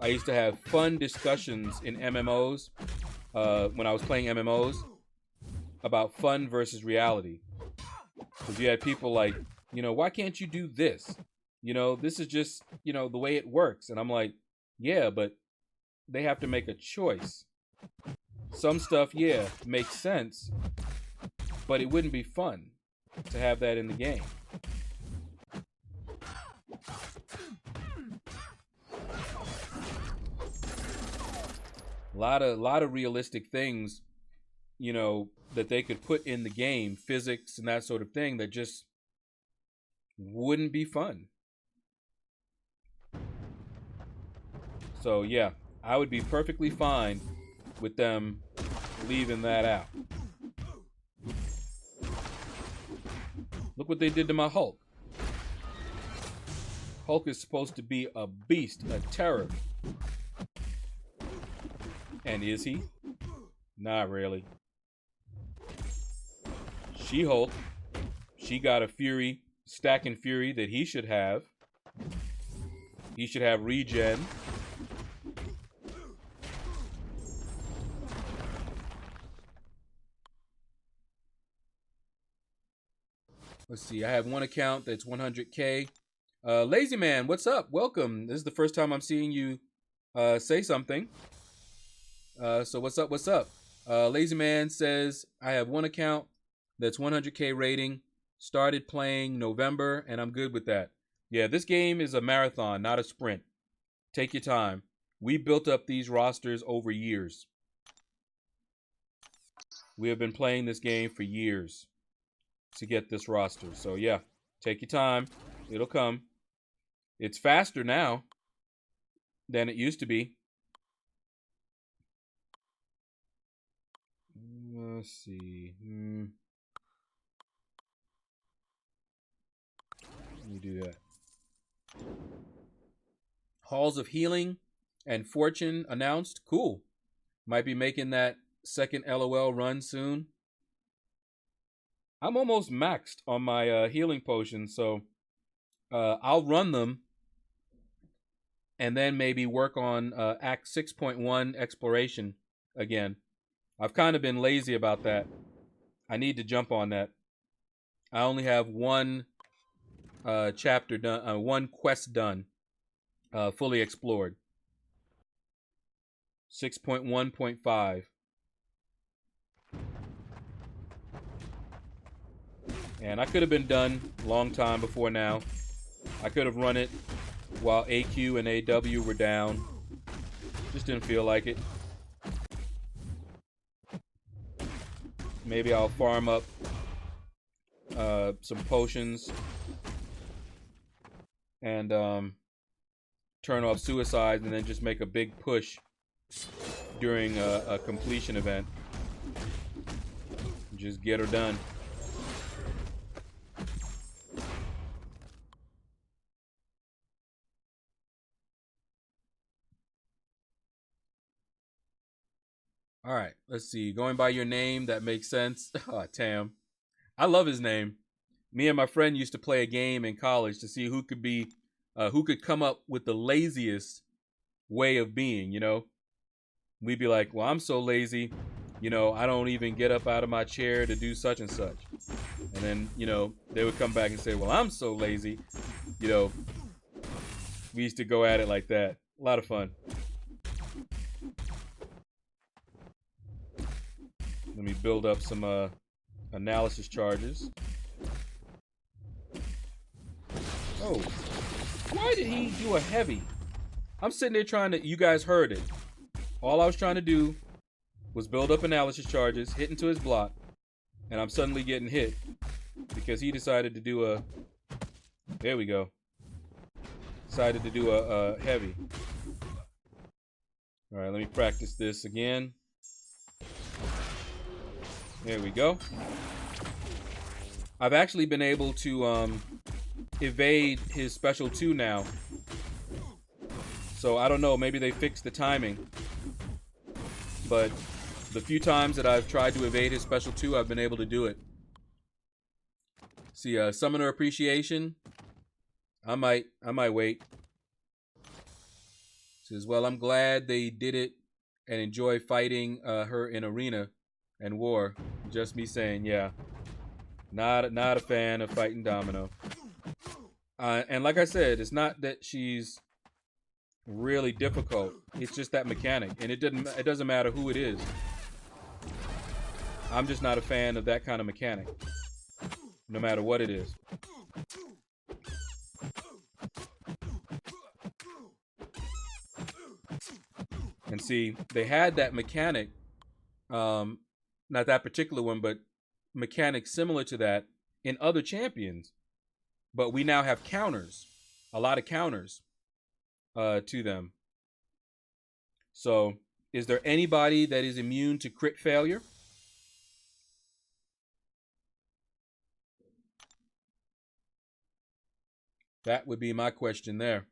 I used to have fun discussions in MMOs when I was playing MMOs about fun versus reality. Because you had people like, why can't you do this? This is just, the way it works. And I'm like, yeah, but they have to make a choice. Some stuff, yeah, makes sense, but it wouldn't be fun to have that in the game. A lot of realistic things, that they could put in the game, physics and that sort of thing, that just wouldn't be fun. So yeah, I would be perfectly fine with them leaving that out. Look what they did to my Hulk. Hulk is supposed to be a beast, a terror. And is he? Not really. She-Hulk, she got a fury, stacking fury that he should have. He should have regen. Let's see. I have one account that's 100K. Lazy Man, what's up? Welcome. This is the first time I'm seeing you say something. So what's up? What's up? Lazy Man says I have one account that's 100K rating. Started playing November, and I'm good with that. Yeah, this game is a marathon, not a sprint. Take your time. We built up these rosters over years. We have been playing this game for years to get this roster. So yeah, take your time. It'll come. It's faster now than it used to be. Let's see. Let me do that. Halls of Healing and Fortune announced. Cool. Might be making that second LOL run soon. I'm almost maxed on my healing potions, so I'll run them and then maybe work on Act 6.1 exploration again. I've kind of been lazy about that. I need to jump on that. I only have one chapter done, one quest done, fully explored. 6.1.5. And I could have been done a long time before now. I could have run it while AQ and AW were down. Just didn't feel like it. Maybe I'll farm up some potions and turn off suicides and then just make a big push during a completion event. Just get her done. All right, let's see. Going by your name, that makes sense. Oh, Tam. I love his name. Me and my friend used to play a game in college to see who could come up with the laziest way of being, you know? We'd be like, well, I'm so lazy, you know, I don't even get up out of my chair to do such and such. And then, you know, they would come back and say, well, I'm so lazy. You know, we used to go at it like that. A lot of fun. Let me build up some analysis charges. Oh, why did he do a heavy? I'm sitting there trying to, you guys heard it. All I was trying to do was build up analysis charges, hit into his block, and I'm suddenly getting hit because he decided to do a, there we go. Decided to do a heavy. All right, let me practice this again. There we go. I've actually been able to evade his special 2 now. So I don't know, maybe they fixed the timing. But the few times that I've tried to evade his special 2, I've been able to do it. See, Summoner Appreciation. I might wait. Says, well, I'm glad they did it and enjoy fighting her in arena and war. Just me saying, yeah. Not a fan of fighting Domino. And like I said, it's not that she's really difficult. It's just that mechanic, and it doesn't matter who it is. I'm just not a fan of that kind of mechanic, no matter what it is. And see, they had that mechanic, not that particular one, but mechanics similar to that in other champions. But we now have counters, a lot of counters to them. So, is there anybody that is immune to crit failure? That would be my question there.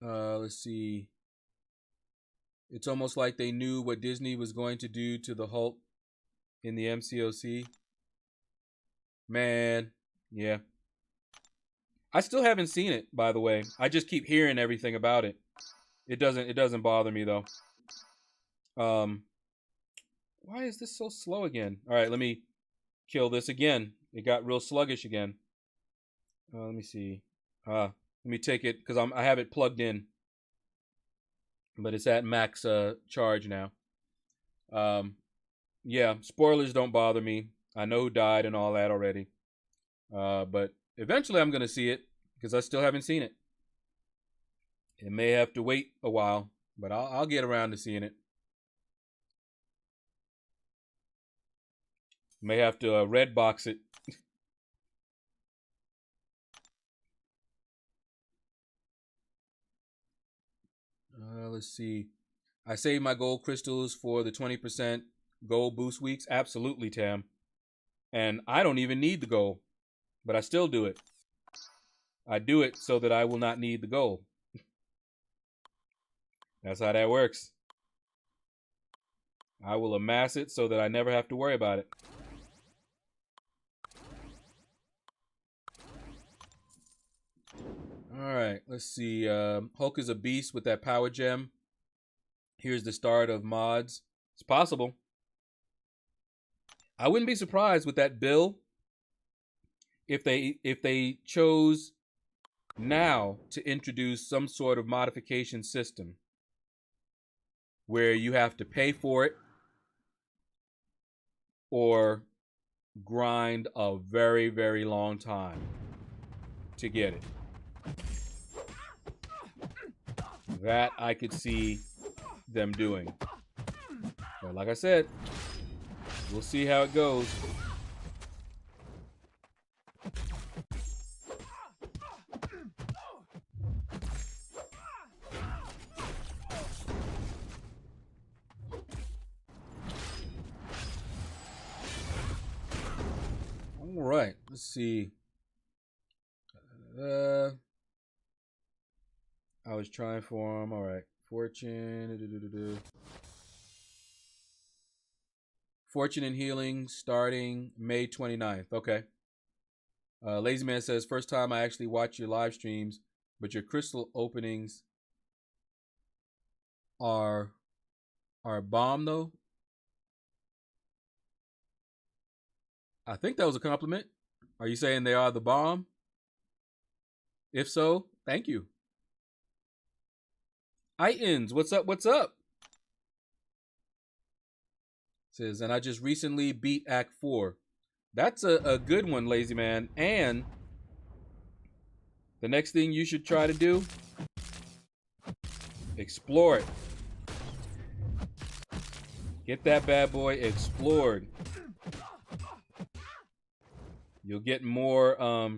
Let's see. It's almost like they knew what Disney was going to do to the Hulk in the MCOC. Man, yeah. I still haven't seen it, by the way. I just keep hearing everything about it. It doesn't bother me though. Why is this so slow again? All right, let me kill this again. It got real sluggish again. Let me see. Let me take it because I have it plugged in, but it's at max charge now. Yeah, spoilers don't bother me. I know who died and all that already. But eventually I'm going to see it because I still haven't seen it. It may have to wait a while, but I'll get around to seeing it. May have to red box it. Let's see. I saved my gold crystals for the 20% gold boost weeks. Absolutely, Tam. And I don't even need the gold, but I still do it. I do it so that I will not need the gold. That's how that works. I will amass it so that I never have to worry about it. All right, let's see. Hulk is a beast with that power gem. Here's the start of mods. It's possible. I wouldn't be surprised with that bill if they chose now to introduce some sort of modification system where you have to pay for it or grind a very, very long time to get it. That I could see them doing. But like I said, we'll see how it goes. All right, let's see. I was trying for him. All right, fortune. Fortune and healing starting May 29th. Okay. Lazy Man says, first time I actually watch your live streams, but your crystal openings are bomb though. I think that was a compliment. Are you saying they are the bomb? If so, thank you. Itins, what's up? What's up? Says, and I just recently beat Act 4. That's a good one, Lazy Man. And the next thing you should try to do, explore it. Get that bad boy explored. You'll get more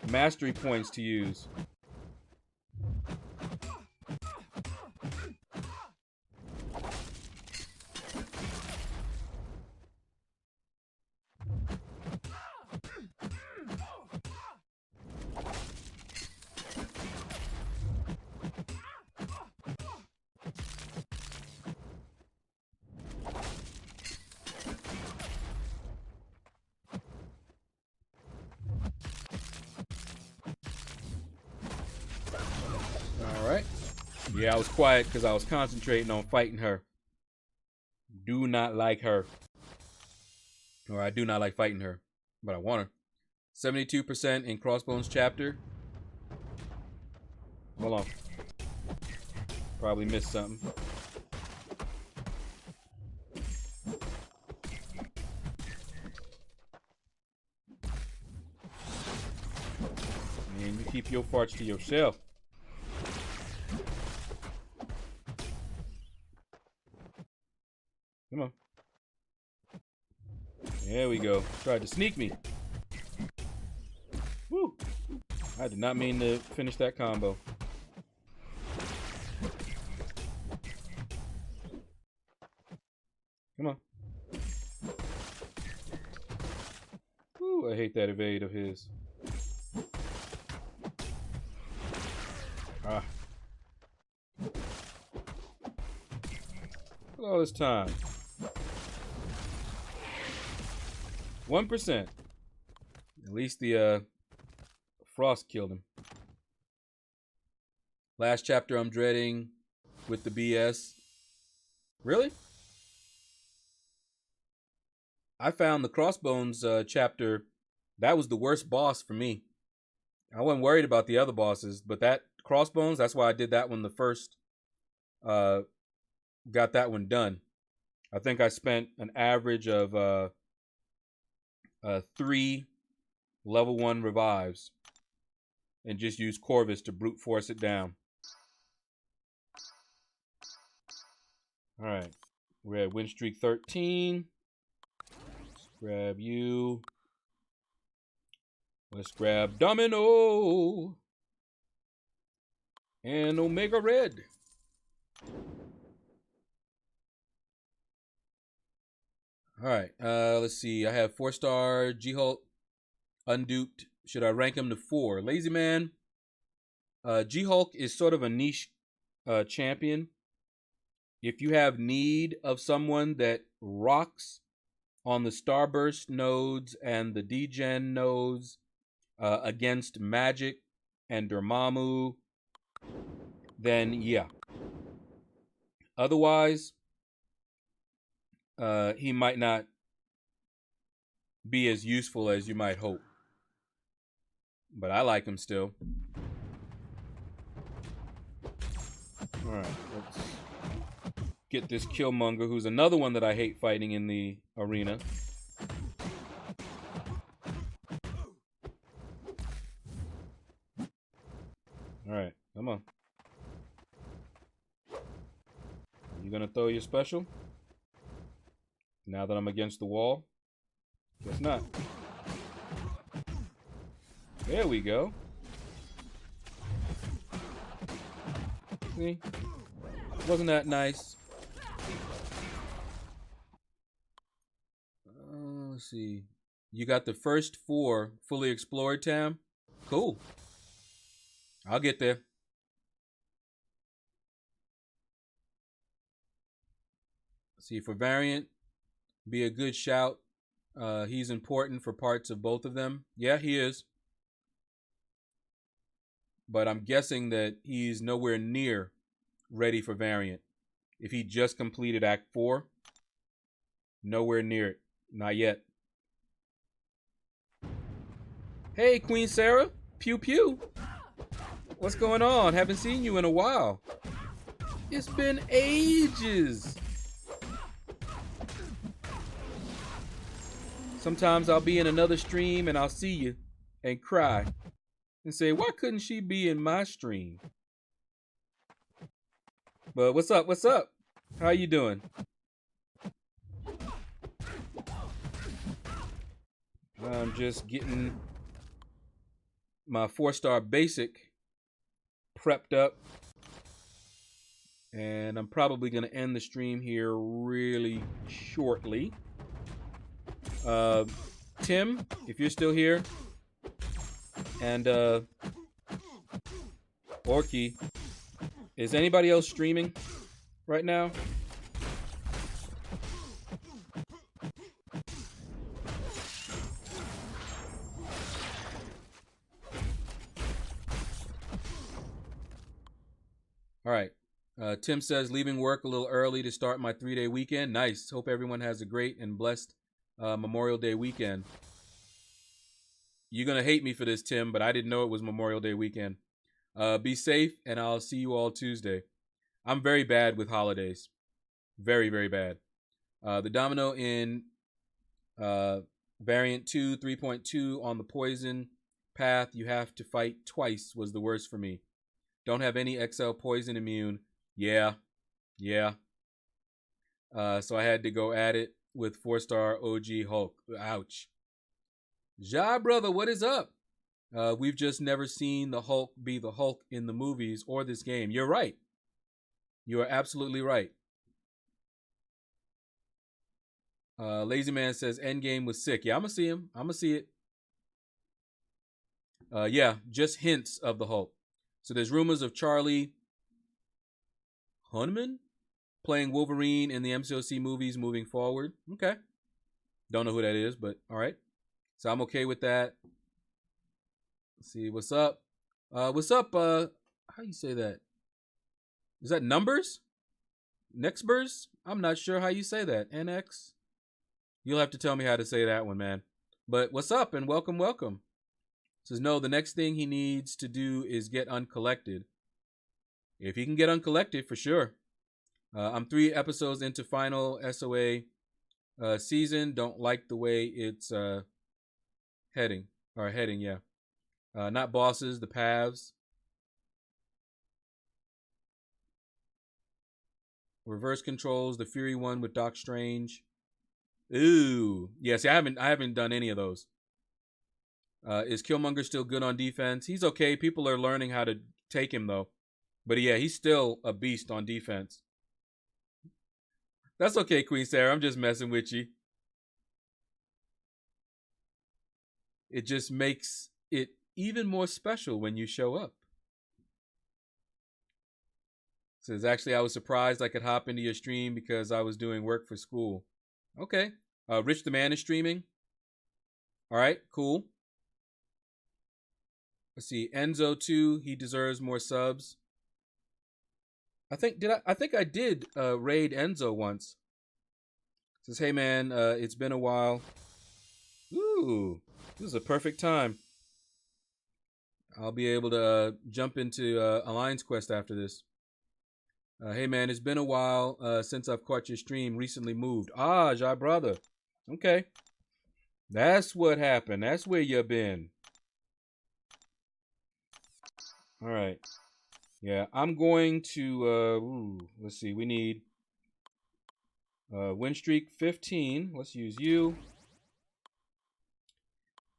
mastery points to use. Yeah, I was quiet because I was concentrating on fighting her. Do not like her. Or I do not like fighting her. But I want her. 72% in Crossbones chapter. Hold on. Probably missed something. Man, you keep your farts to yourself. Come on. There we go. Tried to sneak me. Woo! I did not mean to finish that combo. Come on. Woo, I hate that evade of his. Ah. Look at all this time. 1%. At least the frost killed him. Last chapter I'm dreading with the BS. Really? I found the Crossbones chapter. That was the worst boss for me. I wasn't worried about the other bosses, but that Crossbones, that's why I did that one the first. Uh, got that one done. I think I spent an average of 3 level 1 revives and just used Corvus to brute force it down. All right. We're at win streak 13. Let's grab you. Let's grab Domino and Omega Red. All right. Let's see. I have 4-star G-Hulk unduped. Should I rank him to 4? Lazy Man. G-Hulk is sort of a niche champion. If you have need of someone that rocks on the Starburst nodes and the Degen nodes against Magic and Dormammu, then yeah. Otherwise, he might not be as useful as you might hope. But I like him still. Alright, let's get this Killmonger, who's another one that I hate fighting in the arena. Alright, come on. You gonna throw your special? Now that I'm against the wall? Guess not. There we go. See? Wasn't that nice? Let's see. You got the first 4 fully explored, Tam? Cool. I'll get there. Let's see, for Variant, be a good shout. He's important for parts of both of them. Yeah, he is. But I'm guessing that he's nowhere near ready for Variant. If he just completed Act 4, nowhere near it. Not yet. Hey, Queen Sarah. Pew pew. What's going on? Haven't seen you in a while. It's been ages. Sometimes I'll be in another stream and I'll see you and cry and say, why couldn't she be in my stream? But what's up? What's up? How you doing? I'm just getting my 4-star basic prepped up. And I'm probably going to end the stream here really shortly. Tim, if you're still here, and Orky, is anybody else streaming right now? All right. Tim says, leaving work a little early to start my 3-day weekend. Nice. Hope everyone has a great and blessed Memorial Day weekend. You're going to hate me for this, Tim, but I didn't know it was Memorial Day weekend. Be safe, and I'll see you all Tuesday. I'm very bad with holidays. Very, very bad. The domino in Variant 2, 3.2 on the poison path you have to fight twice was the worst for me. Don't have any XL poison immune. Yeah. So I had to go at it with 4-star OG Hulk. Ouch. Ja, brother, what is up? We've just never seen the Hulk be the Hulk in the movies or this game. You're right. You are absolutely right. Lazy Man says Endgame was sick. Yeah, I'm going to see him. I'm going to see it. Yeah, just hints of the Hulk. So there's rumors of Charlie Hunnam playing Wolverine in the MCOC movies moving forward. Okay. Don't know who that is, but all right. So I'm okay with that. Let's see, what's up? What's up? How you say that? Is that numbers? Nexbers? I'm not sure how you say that. NX? You'll have to tell me how to say that one, man. But what's up and welcome, welcome. Says no, the next thing he needs to do is get uncollected. If he can get uncollected, for sure. I'm 3 episodes into final SOA season. Don't like the way it's heading. Yeah. Not bosses, the paths. Reverse controls, the Fury one with Doc Strange. Ooh. Yeah, see, I haven't done any of those. Is Killmonger still good on defense? He's okay. People are learning how to take him, though. But yeah, he's still a beast on defense. That's okay, Queen Sarah. I'm just messing with you. It just makes it even more special when you show up. Says, actually, I was surprised I could hop into your stream because I was doing work for school. Okay. Rich the Man is streaming. All right, cool. Let's see. Enzo 2, he deserves more subs. I think I did raid Enzo once. Says, hey man, it's been a while. Ooh, this is a perfect time. I'll be able to jump into Alliance Quest after this. Hey man, it's been a while since I've caught your stream. Recently moved. Ah, Ja brother. Okay. That's what happened. That's where you been. All right. Yeah, I'm going to, let's see, we need win streak 15. Let's use you.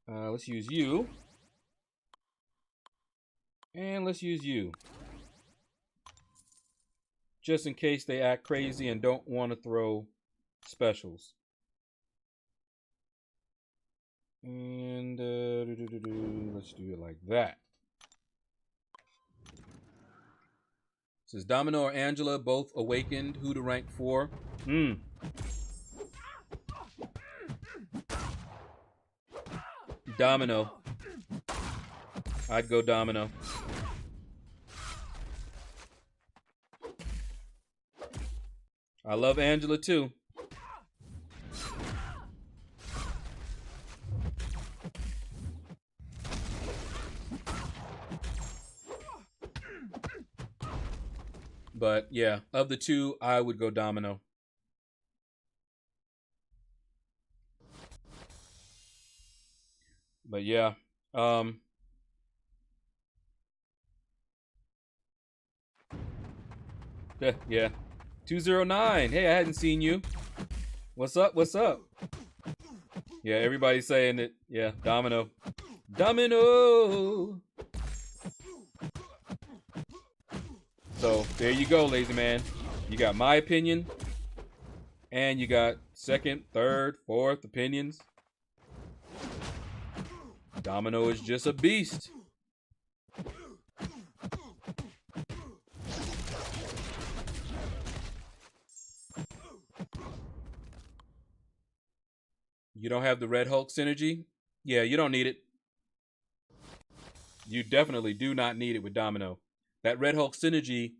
Let's use you. And let's use you. Just in case they act crazy and don't want to throw specials. And let's do it like that. Says Domino or Angela both awakened. Who to rank for? Domino. I'd go Domino. I love Angela too. But yeah, of the two, I would go Domino. But yeah, yeah. 209. Hey, I hadn't seen you. What's up? What's up? Yeah, everybody's saying it. Yeah, Domino. Domino. So there you go, lazy man. You got my opinion, and you got second, third, fourth opinions. Domino is just a beast. You don't have the Red Hulk synergy? Yeah, you don't need it. You definitely do not need it with Domino. That Red Hulk synergy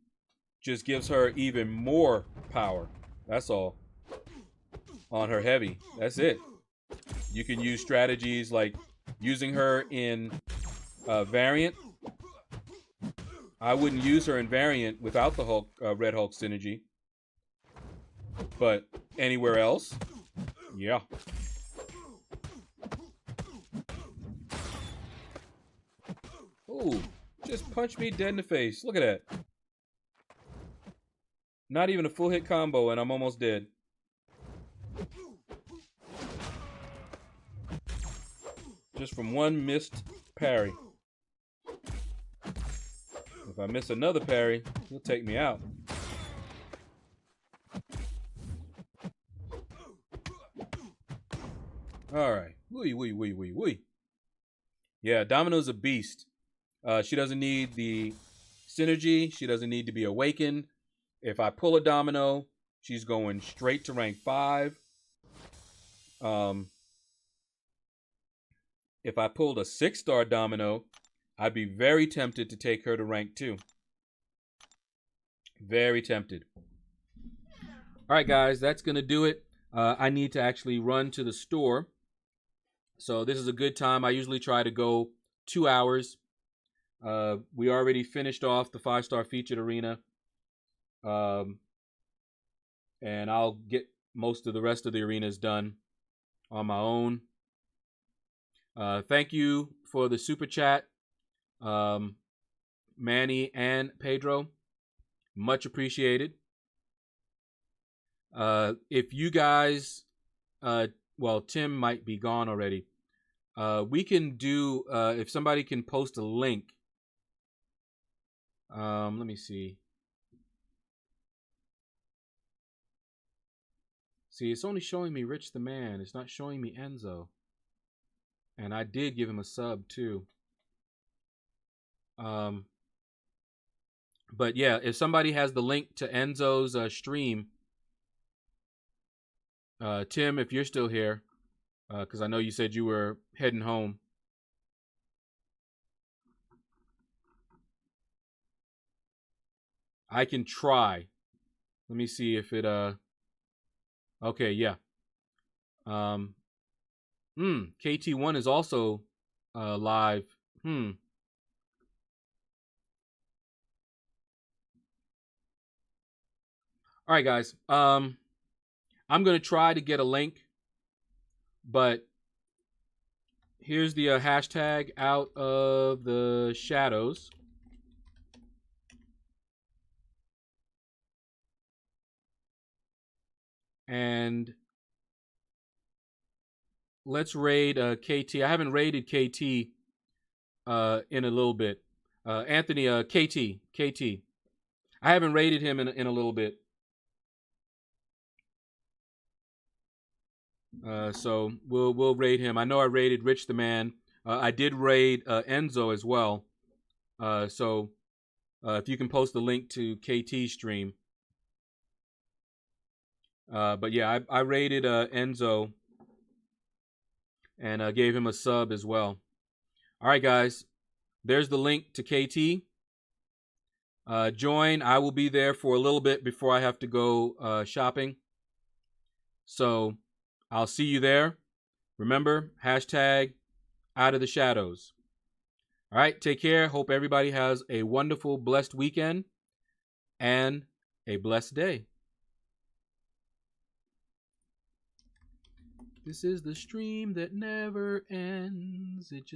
just gives her even more power. That's all. On her heavy. That's it. You can use strategies like using her in Variant. I wouldn't use her in Variant without the Hulk, Red Hulk synergy. But anywhere else, yeah. Ooh, just punch me dead in the face. Look at that. Not even a full hit combo and I'm almost dead. Just from one missed parry. If I miss another parry, he'll take me out. Alright. Wee. Yeah, Domino's a beast. She doesn't need the synergy. She doesn't need to be awakened. If I pull a Domino, she's going straight to rank 5. If I pulled a 6-star Domino, I'd be very tempted to take her to rank 2. Very tempted. All right, guys, that's going to do it. I need to actually run to the store. So this is a good time. I usually try to go 2 hours. We already finished off the 5-star featured arena. Um, and I'll get most of the rest of the arenas done on my own. Thank you for the super chat, Manny and Pedro. Much appreciated. If you guys, well, Tim might be gone already. We can do, if somebody can post a link. Let me see. See, it's only showing me Rich the Man. It's not showing me Enzo. And I did give him a sub too. But yeah, if somebody has the link to Enzo's stream, Tim, if you're still here, because I know you said you were heading home. I can try. Let me see if it okay, yeah. KT1 is also live. All right, guys. I'm going to try to get a link, but here's the hashtag out of the shadows. And let's raid KT. I haven't raided KT in a little bit. Anthony, KT. I haven't raided him in a little bit. So we'll raid him. I know I raided Rich the Man. I did raid Enzo as well. So if you can post the link to KT's stream. But yeah, I raided Enzo and gave him a sub as well. All right, guys. There's the link to KT. Join. I will be there for a little bit before I have to go shopping. So I'll see you there. Remember, hashtag out of the shadows. All right, take care. Hope everybody has a wonderful, blessed weekend and a blessed day. This is the stream that never ends. It just